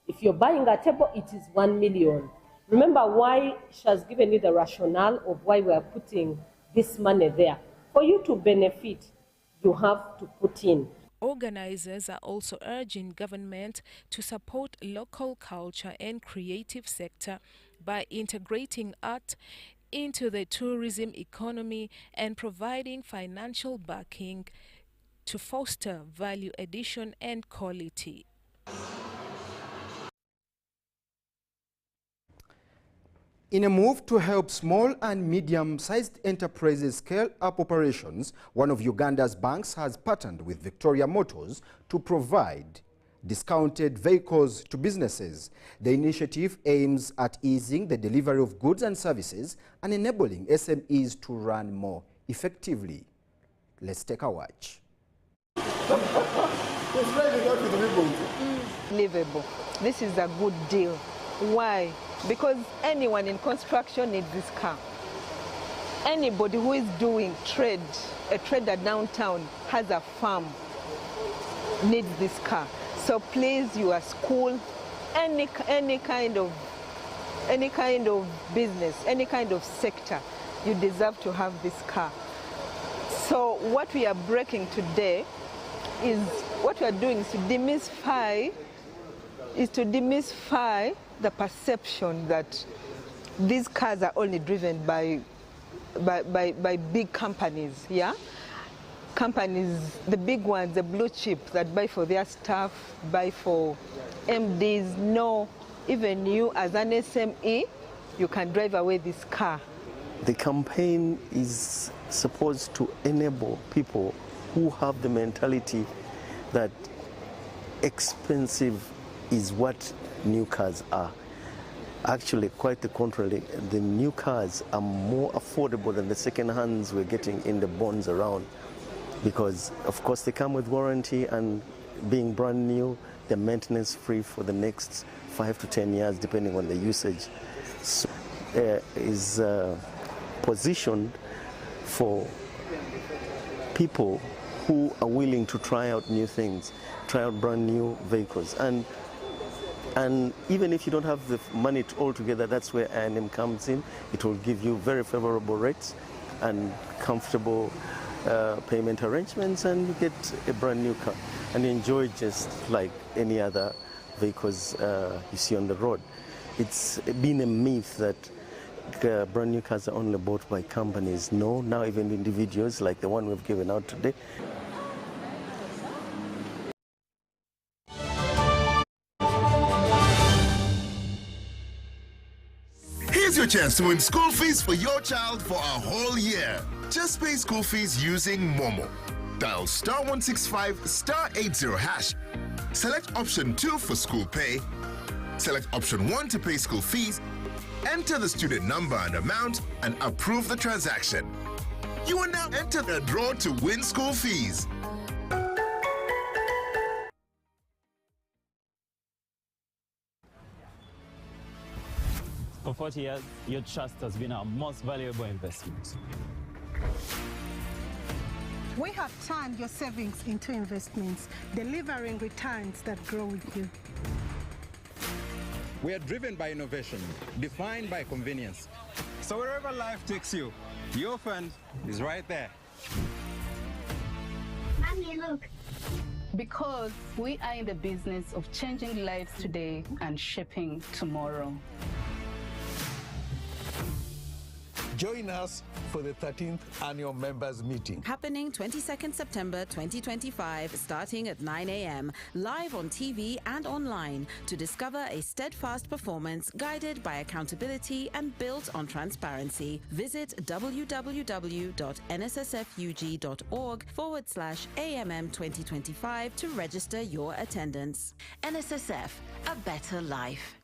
If you're buying a table, it is 1 million. Remember why she has given you the rationale of why we are putting this money there. For you to benefit, you have to put in. Organizers are also urging government to support local culture and creative sector by integrating art into the tourism economy and providing financial backing to foster value addition and quality. In a move to help small and medium-sized enterprises scale up operations, one of Uganda's banks has partnered with Victoria Motors to provide discounted vehicles to businesses. The initiative aims at easing the delivery of goods and services and enabling SMEs to run more effectively. Let's take a watch. Livable. This is a good deal. Why? Because anyone in construction needs this car. Anybody who is doing trade, a trader downtown, has a farm, needs this car. So please, your school, any kind of business, any kind of sector, you deserve to have this car. So what we are breaking today is, what we are doing is to demystify the perception that these cars are only driven by big companies, yeah? Companies, the big ones, the blue chip that buy for their staff, buy for MDs. No, even you as an SME, you can drive away this car. The campaign is supposed to enable people who have the mentality that expensive is what new cars are. Actually, quite the contrary, the new cars are more affordable than the second hands we're getting in the bonds around, because of course they come with warranty, and being brand new, they're maintenance free for the next 5 to 10 years depending on the usage. So is positioned for people who are willing to try out new things, try out brand new vehicles. And even if you don't have the money altogether, that's where I&M comes in. It will give you very favorable rates and comfortable payment arrangements, and you get a brand new car and you enjoy just like any other vehicles you see on the road. It's been a myth that brand new cars are only bought by companies. No, now even individuals like the one we've given out today. Here's your chance to win school fees for your child for a whole year. Just pay school fees using Momo. Dial *165 *80#. Select option 2 for school pay. Select option 1 to pay school fees. Enter the student number and amount and approve the transaction. You will now enter the draw to win school fees. For 40 years, your trust has been our most valuable investment. We have turned your savings into investments, delivering returns that grow with you. We are driven by innovation, defined by convenience. So wherever life takes you, your fund is right there. Mommy, look. Because we are in the business of changing lives today and shaping tomorrow. Join us for the 13th annual members meeting. Happening 22nd September 2025, starting at 9 a.m. live on TV and online, to discover a steadfast performance guided by accountability and built on transparency. Visit www.nssfug.org/AMM 2025 to register your attendance. NSSF, a better life.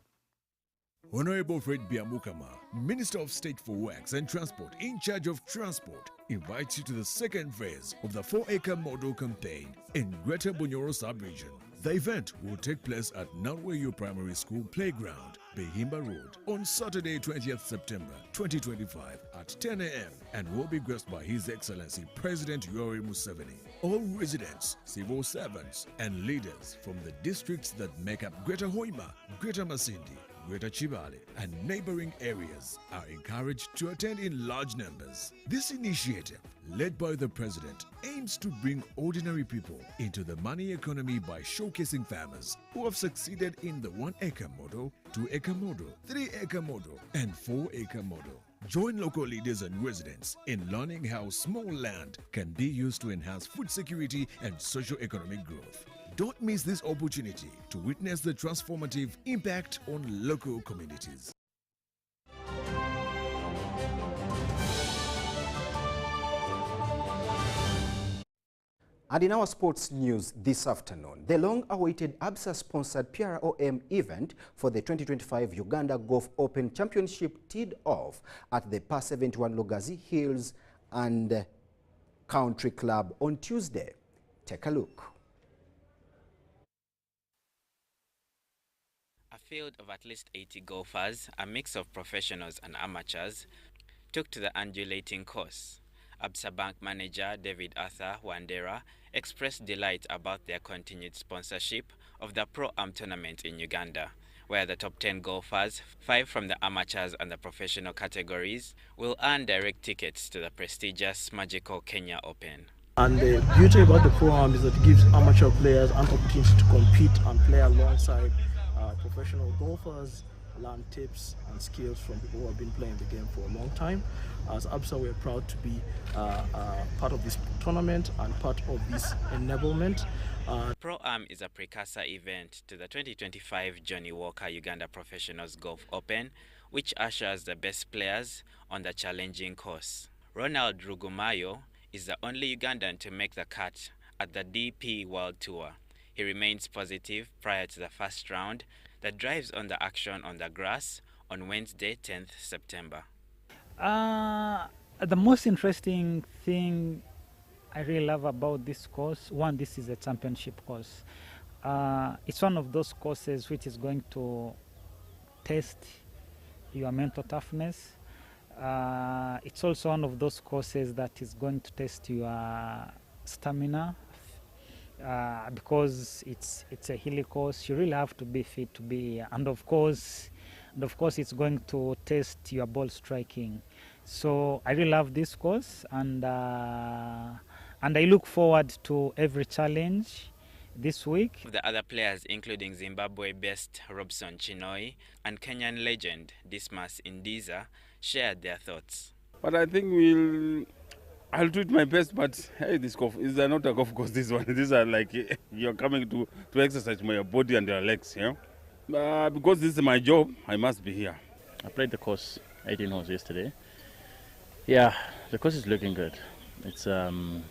Honorable Fred Biamukama, Minister of State for Works and Transport in charge of transport, invites you to the second phase of the 4-acre model campaign in Greater Bunyoro sub-region. The event will take place at Nalweyo Primary School Playground, Behimba Road, on Saturday, 20th September 2025 at 10 a.m. and will be graced by His Excellency President Yoweri Museveni. All residents, civil servants, and leaders from the districts that make up Greater Hoima, Greater Masindi, Greater Chibale, and neighboring areas are encouraged to attend in large numbers. This initiative, led by the President, aims to bring ordinary people into the money economy by showcasing farmers who have succeeded in the 1-acre model, 2-acre model, 3-acre model, and 4-acre model. Join local leaders and residents in learning how small land can be used to enhance food security and socio-economic growth. Don't miss this opportunity to witness the transformative impact on local communities. And in our sports news this afternoon, the long-awaited ABSA-sponsored PROM event for the 2025 Uganda Golf Open Championship teed off at the PAR 71 Lugazi Hills and Country Club on Tuesday. Take a look. field of at least 80 golfers, a mix of professionals and amateurs, took to the undulating course. Absa Bank manager David Arthur Wandera expressed delight about their continued sponsorship of the Pro-Am tournament in Uganda, where the top 10 golfers, 5 from the amateurs and the professional categories, will earn direct tickets to the prestigious Magical Kenya Open. And the beauty about the Pro-Am is that it gives amateur players an opportunity to compete and play alongside professional golfers, learn tips and skills from people who have been playing the game for a long time. As ABSA, we're proud to be part of this tournament and part of this enablement. Pro-Am is a precursor event to the 2025 Johnny Walker Uganda Professionals Golf Open, which ushers the best players on the challenging course. Ronald Rugumayo is the only Ugandan to make the cut at the DP World Tour. He remains positive prior to the first round that drives on the action on the grass on Wednesday, 10th September. The most interesting thing I really love about this course, one, this is a championship course. It's one of those courses which is going to test your mental toughness. It's also one of those courses that is going to test your stamina because it's a hilly course. You really have to be fit to be here. And of course it's going to test your ball striking. So I really love this course, and I look forward to every challenge this week. The other players, including Zimbabwe-based Robson Chinoi and Kenyan legend Dismas Indiza, shared their thoughts. But I think I'll do it my best, but hey, this golf is not a golf course, this one. These are like, you're coming to exercise my body and your legs, you know? Because this is my job, I must be here. I played the course 18 holes yesterday. Yeah, the course is looking good. It's an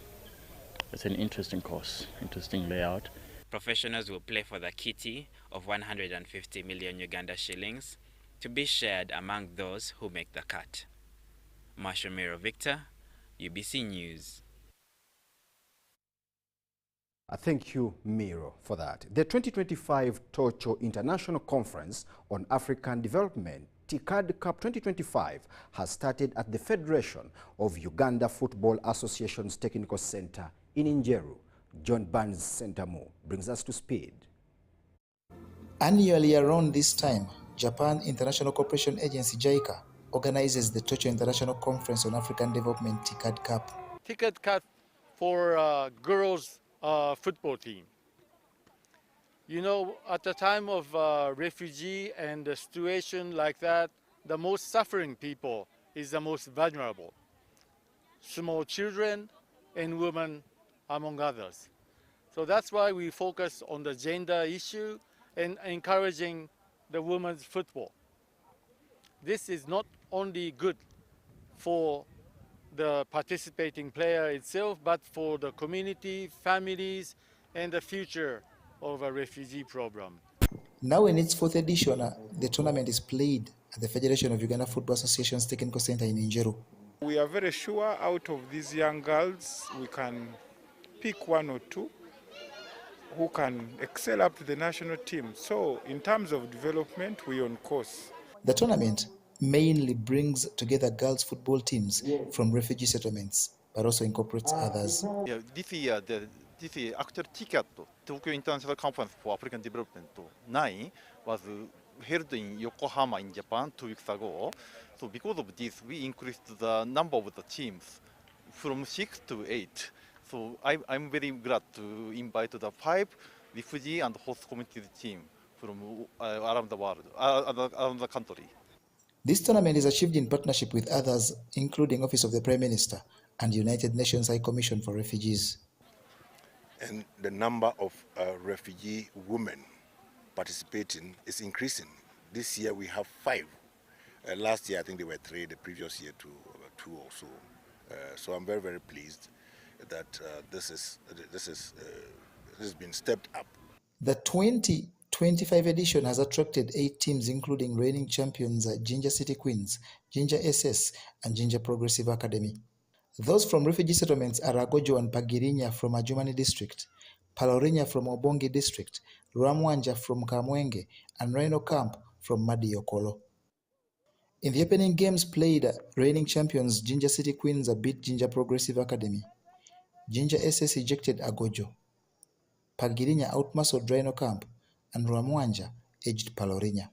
interesting course, interesting layout. Professionals will play for the kitty of 150 million Uganda shillings to be shared among those who make the cut. Marshall Victor, UBC News. Thank you, Miro, for that. The 2025 Tocho International Conference on African Development, TICAD Cup 2025, has started at the Federation of Uganda Football Association's Technical Center in Njeru. John Barnes Sentamu brings us to speed. Annually around this time, Japan International Cooperation Agency JICA organizes the Tocho International Conference on African Development TICAD Cup. TICAD Cup for girls football team. You know, at the time of refugee and a situation like that, the most suffering people is the most vulnerable. Small children and women, among others. So that's why we focus on the gender issue and encouraging the women's football. This is not only good for the participating player itself, but for the community, families, and the future of a refugee program. Now in its 4th edition, the tournament is played at the Federation of Uganda Football Association's Technical Center in Njeru. We are very sure out of these young girls, we can pick one or two who can excel up to the national team. So in terms of development, we're on course. The tournament mainly brings together girls' football teams from refugee settlements, but also incorporates others. Yeah, this year, this actual ticket to Tokyo International Conference for African Development 9 was held in Yokohama in Japan 2 weeks ago. So because of this, we increased the number of the teams from 6 to 8. So I'm very glad to invite the 5 refugee and host community team from around the world, around the country. This tournament is achieved in partnership with others, including Office of the Prime Minister and United Nations High Commission for Refugees. And the number of refugee women participating is increasing. This year we have 5. Last year I think there were 3, the previous year 2 or so. So I'm very, very pleased that this has been stepped up. The 2025 edition has attracted 8 teams, including reigning champions Ginger City Queens, Ginger SS, and Ginger Progressive Academy. Those from refugee settlements are Agojo and Pagirinya from Adjumani district, Palorinya from Obongi District, Ramwanja from Kamwenge, and Rhino Camp from Madiokolo. In the opening games played, reigning champions Ginger City Queens beat Ginger Progressive Academy. Ginger SS ejected Agojo. Pagirinya outmuscled Rhino Camp, and Ramwanja edged Palorinya.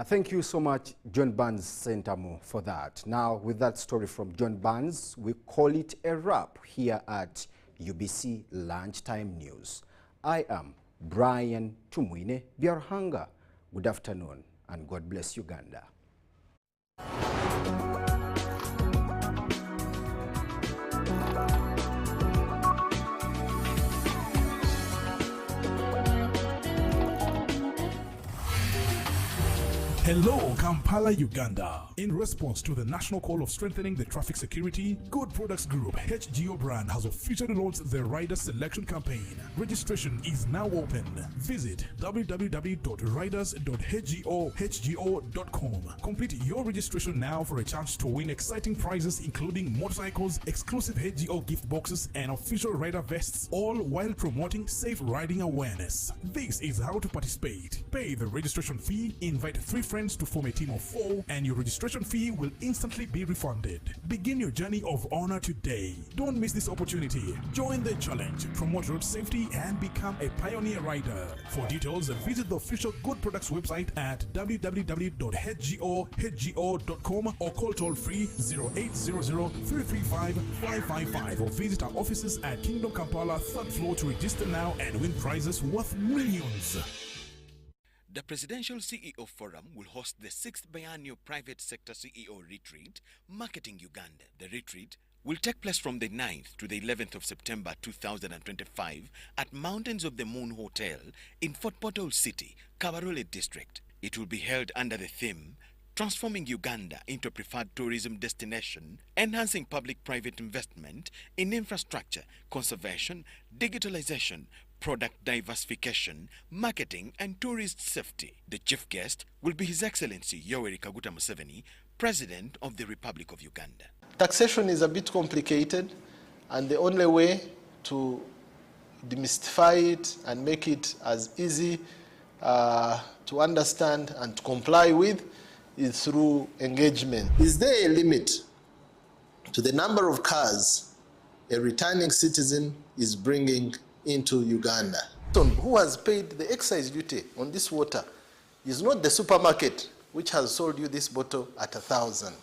Thank you so much, John Barnes Sentamo, for that. Now, with that story from John Barnes, we call it a wrap here at UBC Lunchtime News. I am Brian Tumwine Biarhanga. Good afternoon, and God bless Uganda. Hello, Kampala, Uganda. In response to the national call of strengthening the traffic security, Good Products Group HGO brand has officially launched the Rider Selection Campaign. Registration is now open. Visit www.riders.hgo.com. Complete your registration now for a chance to win exciting prizes including motorcycles, exclusive HGO gift boxes, and official rider vests, all while promoting safe riding awareness. This is how to participate. Pay the registration fee, invite 3 friends to form a team of 4, and your registration fee will instantly be refunded. Begin your journey of honor today. Don't miss this opportunity. Join the challenge, promote road safety, and become a pioneer rider. For details, visit the official Good Products website at www.hgo.com or call toll-free 0800-335-555 or visit our offices at Kingdom Kampala 3rd floor to register now and win prizes worth millions. The Presidential CEO Forum will host the 6th Biennial Private Sector CEO Retreat, Marketing Uganda. The retreat will take place from the 9th to the 11th of September 2025 at Mountains of the Moon Hotel in Fort Portal City, Kabarole District. It will be held under the theme, Transforming Uganda into a Preferred Tourism Destination, Enhancing Public-Private Investment in Infrastructure, Conservation, Digitalization, Product Diversification, Marketing and Tourist Safety. The chief guest will be His Excellency Yoweri Kaguta Museveni, President of the Republic of Uganda. Taxation is a bit complicated, and the only way to demystify it and make it as easy to understand and to comply with is through engagement. Is there a limit to the number of cars a returning citizen is bringing into Uganda? Who has paid the excise duty on this water is not the supermarket which has sold you this bottle at 1,000.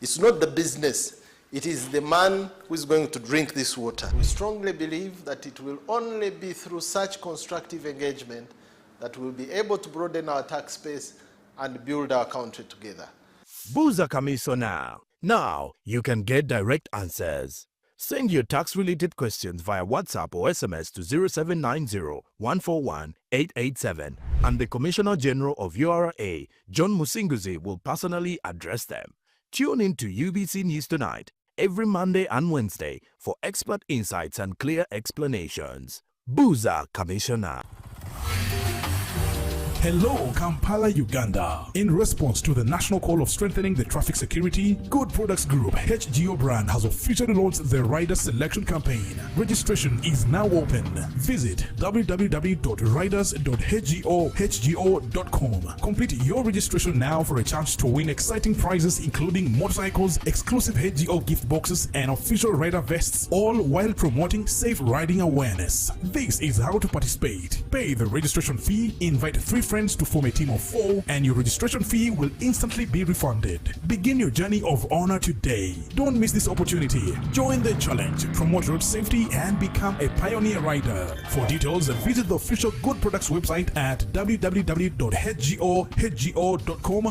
It's not the business. It is the man who is going to drink this water. We strongly believe that it will only be through such constructive engagement that we'll be able to broaden our tax base and build our country together. Buza Commissioner. Now you can get direct answers. Send your tax-related questions via WhatsApp or SMS to 0790-141-887, and the Commissioner General of URA, John Musinguzi, will personally address them. Tune in to UBC News Tonight every Monday and Wednesday for expert insights and clear explanations. Buza Commissioner. Hello, Kampala, Uganda. In response to the national call of strengthening the traffic security, Good Products Group HGO brand has officially launched the Rider Selection Campaign. Registration is now open. Visit www.riders.hgo.com. Complete your registration now for a chance to win exciting prizes including motorcycles, exclusive HGO gift boxes, and official rider vests, all while promoting safe riding awareness. This is how to participate. Pay the registration fee, invite 3 friends to form a team of 4, and your registration fee will instantly be refunded. Begin your journey of honor today. Don't miss this opportunity. Join the challenge, promote road safety, and become a pioneer rider. For details, visit the official Good Products website at www.hgo.com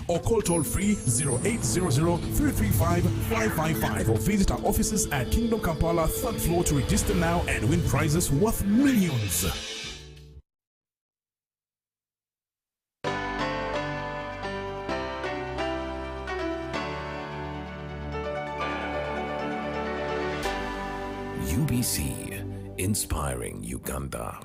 or call toll-free 0800-335-555 or visit our offices at Kingdom Kampala 3rd floor to register now and win prizes worth millions. UBC, inspiring Uganda.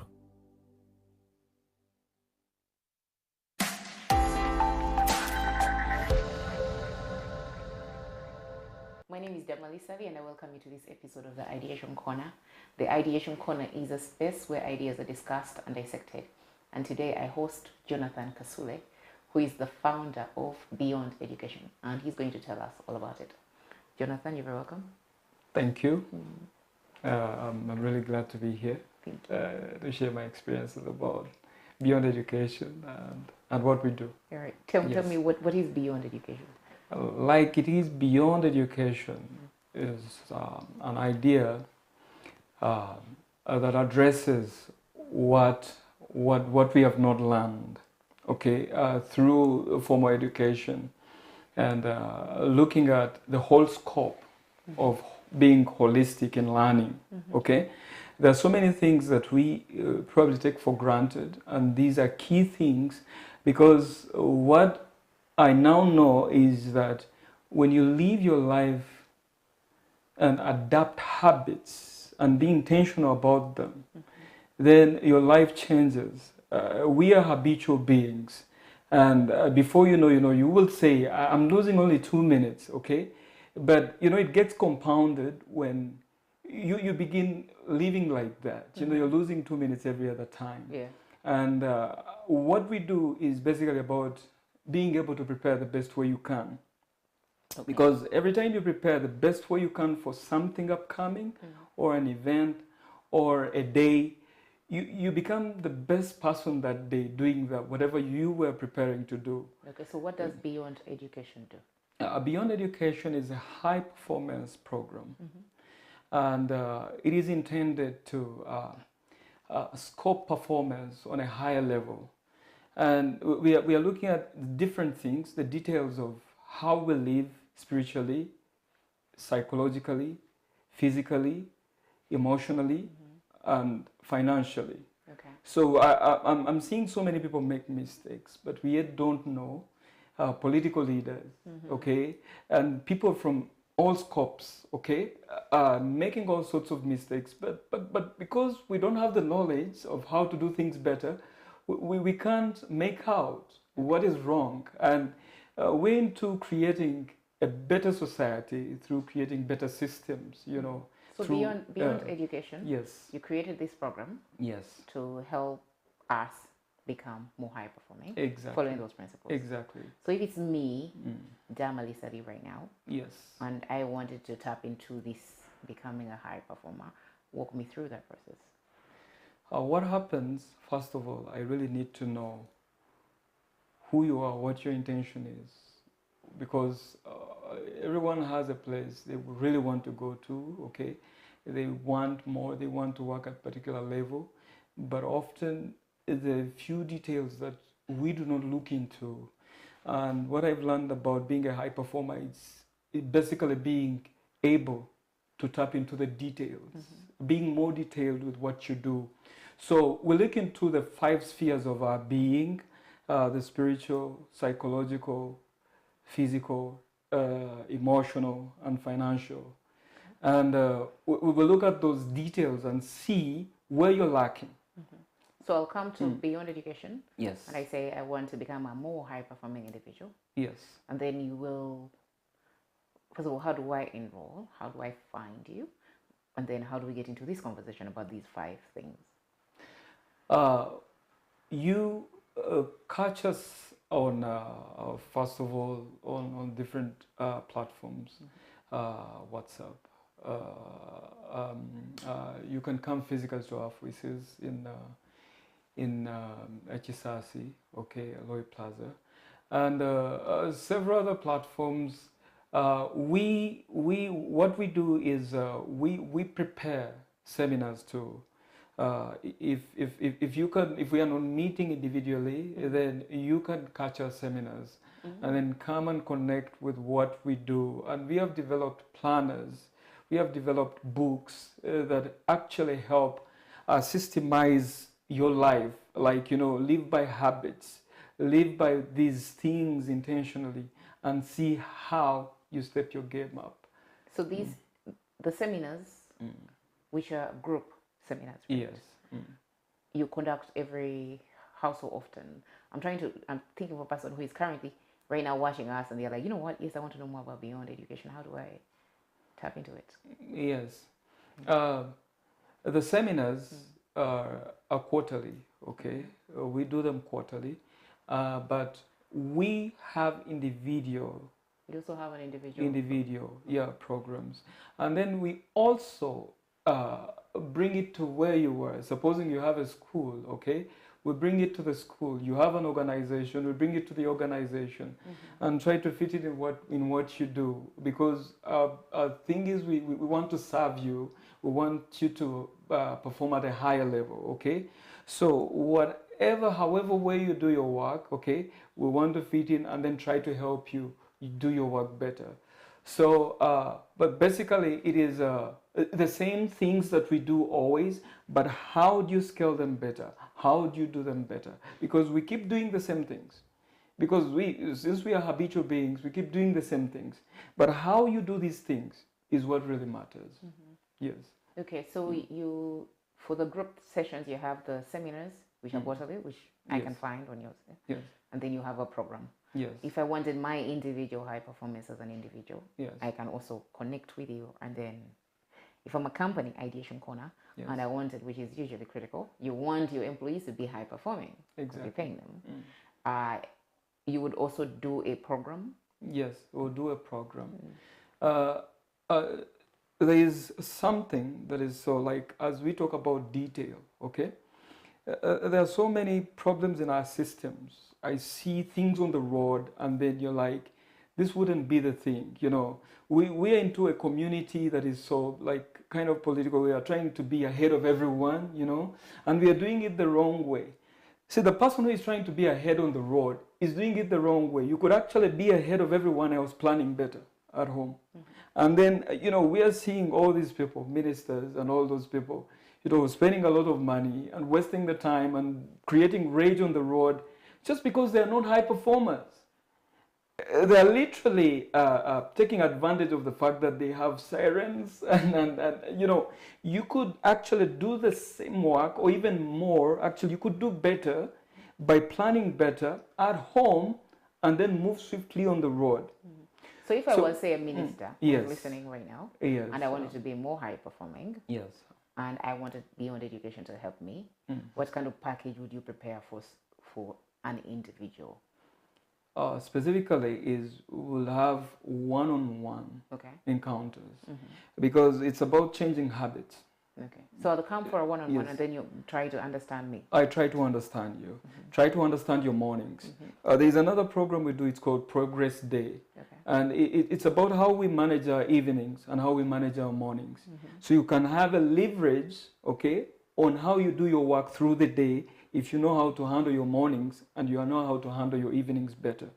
My name name is Damali Savi and I welcome you to this episode of the Ideation Corner. The Ideation Corner is a space where ideas are discussed and dissected. And today I host Jonathan Kasule, who is the founder of Beyond Education, and he's going to tell us all about it. Jonathan, you're very welcome. Thank you. I'm really glad to be here to share my experiences about Beyond Education and what we do. All right. Tell me what is Beyond Education? Like it is Beyond Education is an idea that addresses what we have not learned, through formal education, and looking at the whole scope of being holistic in learning. There are so many things that we probably take for granted, and these are key things, because what I now know is that when you live your life and adapt habits and be intentional about them, then your life changes. We are habitual beings, and before you know, you will say, I'm losing only 2 minutes, but it gets compounded when you begin living like that. You're losing 2 minutes every other time. Yeah. And what we do is basically about being able to prepare the best way you can. Because every time you prepare the best way you can for something upcoming, or an event, or a day, you become the best person that day doing that, whatever you were preparing to do. Okay, so what does Beyond Education do? Beyond Education is a high performance program, and it is intended to scope performance on a higher level. And we are looking at different things, the details of how we live spiritually, psychologically, physically, emotionally, and financially. Okay. So I'm seeing so many people make mistakes, but we yet don't know. Political leaders, and people from all scopes, making all sorts of mistakes. But because we don't have the knowledge of how to do things better, we can't make out what is wrong. And we're into creating a better society through creating better systems, So through, beyond education, yes, you created this program, yes, to help us become more high performing, exactly, following those principles. Exactly. So if it's me, Damali Sadi right now, yes, and I wanted to tap into this becoming a high performer, walk me through that process. What happens, first of all, I really need to know who you are, what your intention is, because everyone has a place they really want to go to, They want more, they want to work at a particular level, but often there are few details that we do not look into. And what I've learned about being a high performer is basically being able to tap into the details, being more detailed with what you do. So we look into the 5 spheres of our being, the spiritual, psychological, physical, emotional, and financial. And we will look at those details and see where you're lacking. So I'll come to Beyond Education. Yes. And I say I want to become a more high-performing individual. Yes. And then you will, first of all, how do I enroll? How do I find you? And then how do we get into this conversation about these 5 things? You catch us on, first of all, on different platforms, WhatsApp. You can come physically to our offices in Echisasi, Aloy Plaza, and several other platforms. What we do is we prepare seminars too. If we are not meeting individually, then you can catch our seminars and then come and connect with what we do. And we have developed planners, we have developed books that actually help systemize your life, like, live by habits, live by these things intentionally, and see how you step your game up. So these, the seminars, which are group seminars, right? Yes. You conduct how so often? I'm thinking of a person who is currently right now watching us, and they're like, you know what? Yes, I want to know more about Beyond Education. How do I tap into it. Yes. The seminars are quarterly, okay? We do them quarterly, but we have individual. You also have an individual? Programs. And then we also bring it to where you were. Supposing you have a school, okay? We bring it to the school. You have an organization, we bring it to the organization and try to fit it in what you do. Because our thing is we want to serve you. We want you to perform at a higher level, okay? So however way you do your work, okay, we want to fit in and then try to help you do your work better. So, but basically it is the same things that we do always, but how do you scale them better? How do you do them better? Because we keep doing the same things. Because since we are habitual beings, we keep doing the same things. But how you do these things is what really matters. Yes. Okay, so you, for the group sessions, you have the seminars, which are quarterly, which I can find on yours. Yes. And then you have a program. Yes. If I wanted my individual high performance as an individual, yes, I can also connect with you. And then if I'm a company, Ideation Corner, yes, and I wanted, which is usually critical, you want your employees to be high performing. Exactly. You're paying them. You would also do a program? Yes, we'll do a program. There is something that is so like, as we talk about detail, okay? There are so many problems in our systems. I see things on the road and then you're like, this wouldn't be the thing, you know. We're into a community that is so like kind of political. We are trying to be ahead of everyone, you know, and we are doing it the wrong way. See, the person who is trying to be ahead on the road is doing it the wrong way. You could actually be ahead of everyone else planning better at home. And then, you know, we are seeing all these people, ministers and all those people, you know, spending a lot of money and wasting the time and creating rage on the road just because they're not high performers. They're literally taking advantage of the fact that they have sirens and, you know, you could actually do the same work or even more. Actually, you could do better by planning better at home and then move swiftly on the road. So if I was, say, a minister yes, who's listening right now, yes, and I wanted to be more high performing, yes, and I wanted Beyond Education to help me, what kind of package would you prepare for an individual? Specifically is we'll have one-on-one encounters because it's about changing habits. Okay. So I'll come for a one-on-one and then you try to understand me. I try to understand you. Try to understand your mornings. There's another program we do, it's called Progress Day. And it's about how we manage our evenings and how we manage our mornings. So you can have a leverage, okay, on how you do your work through the day if you know how to handle your mornings and you know how to handle your evenings better.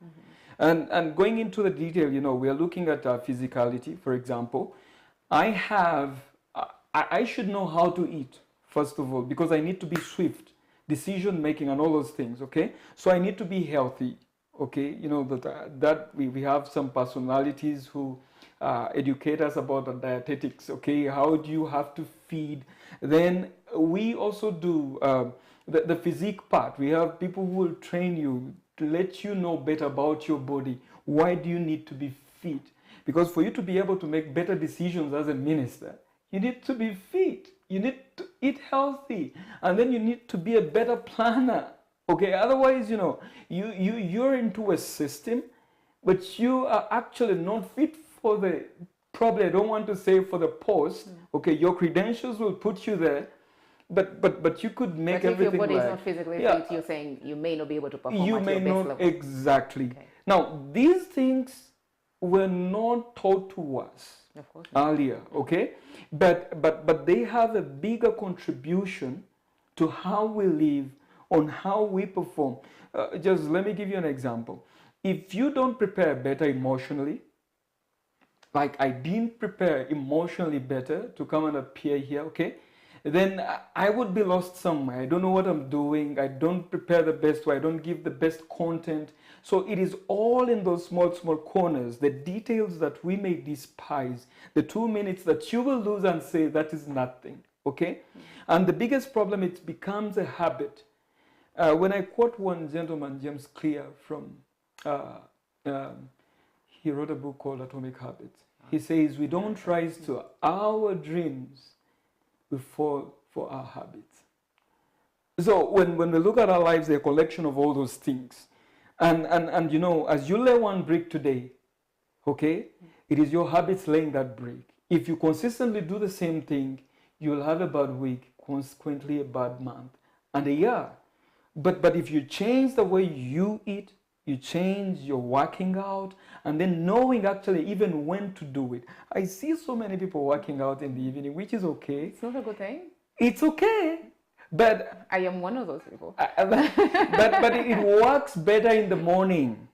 And going into the detail, you know, we are looking at physicality, for example. I should know how to eat, first of all, because I need to be swift, decision making and all those things, okay? So I need to be healthy, okay? You know, that we have some personalities who educate us about the dietetics, okay? How do you have to feed? Then we also do the physique part. We have people who will train you to let you know better about your body. Why do you need to be fit? Because for you to be able to make better decisions as a minister, you need to be fit. You need to eat healthy. And then you need to be a better planner. Okay, otherwise, you know, you're into a system, but you are actually not fit for the, probably I don't want to say for the post. Okay, your credentials will put you there, but you could make everything. If your body like, is not physically fit, you're saying you may not be able to perform you at may your best not level. Exactly. Okay. Now, these things were not taught to us earlier, okay? But they have a bigger contribution to how we live, on how we perform. Just let me give you an example. If you don't prepare better emotionally, like I didn't prepare emotionally better to come and appear here, okay? Then I would be lost somewhere. I don't know what I'm doing. I don't prepare the best way. I don't give the best content. So it is all in those small corners, the details that we may despise, the 2 minutes that you will lose and say that is nothing, okay? And the biggest problem, it becomes a habit. When I quote one gentleman, James Clear, from, he wrote a book called Atomic Habits. He says we don't rise to our dreams, we fall for our habits. So when we look at our lives, they're a collection of all those things. And you know, as you lay one brick today, okay, it is your habits laying that brick. If you consistently do the same thing, you'll have a bad week, consequently a bad month, and a year. But if you change the way you eat, you change your working out, and then knowing actually even when to do it. I see so many people working out in the evening, which is okay. It's not a good thing. It's okay. But I am one of those people. but it works better in the morning.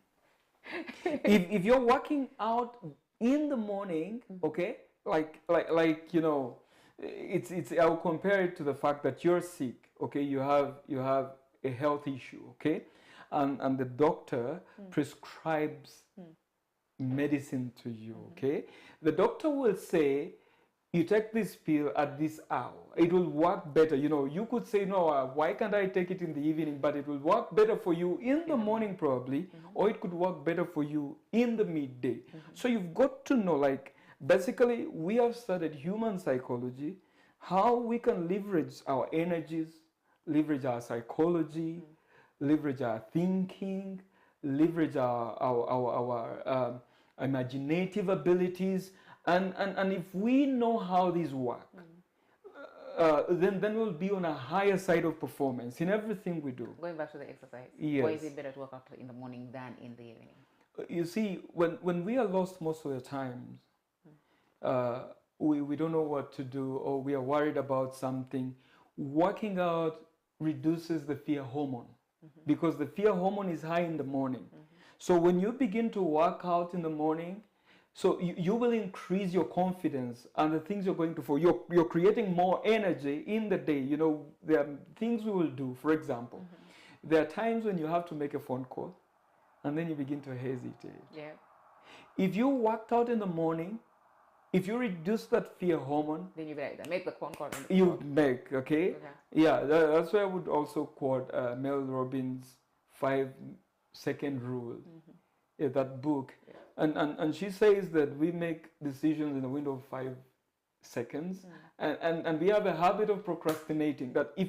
If you're working out in the morning, okay, like you know, it's I'll compare it to the fact that you're sick, okay, you have a health issue, okay, and the doctor prescribes medicine to you, okay. The doctor will say, you take this pill at this hour, it will work better. You know, you could say, no, why can't I take it in the evening? But it will work better for you in the morning probably, or it could work better for you in the midday. So you've got to know, like, basically we have studied human psychology, how we can leverage our energies, leverage our psychology, leverage our thinking, leverage our imaginative abilities. And if we know how these work, then we'll be on a higher side of performance in everything we do. Going back to the exercise, yes. Why is it better to work out in the morning than in the evening? You see, when we are lost most of the times, we don't know what to do, or we are worried about something, working out reduces the fear hormone, because the fear hormone is high in the morning. So when you begin to work out in the morning, so you will increase your confidence and the things you're going to for. You're creating more energy in the day. You know, there are things we will do. For example, there are times when you have to make a phone call and then you begin to hesitate. Yeah. If you worked out in the morning, if you reduce that fear hormone, then you make the phone call. You make, okay? Yeah, that's why I would also quote Mel Robbins' 5-second rule, that book. Yeah. And she says that we make decisions in a window of 5 seconds, and we have a habit of procrastinating, that if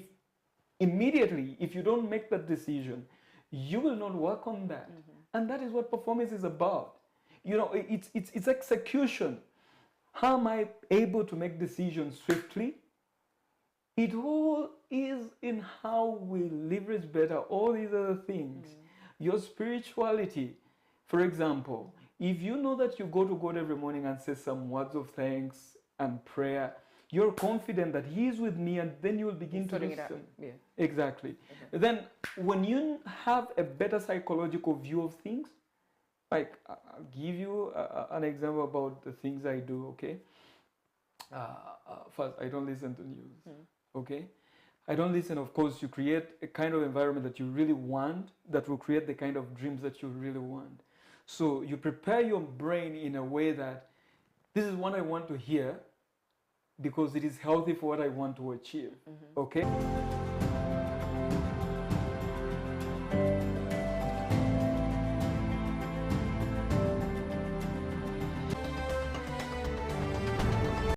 you don't make that decision, you will not work on that. And that is what performance is about. You know, it's execution. How am I able to make decisions swiftly? It all is in how we leverage better all these other things. Your spirituality, for example, if you know that you go to God every morning and say some words of thanks and prayer, you're confident that He is with me, and then you will begin to listen. Yeah. Exactly. Then when you have a better psychological view of things, like I'll give you an example about the things I do, okay? First, I don't listen to news, okay? I don't listen, of course, you create a kind of environment that you really want, that will create the kind of dreams that you really want. So you prepare your brain in a way that this is what I want to hear because it is healthy for what I want to achieve, okay?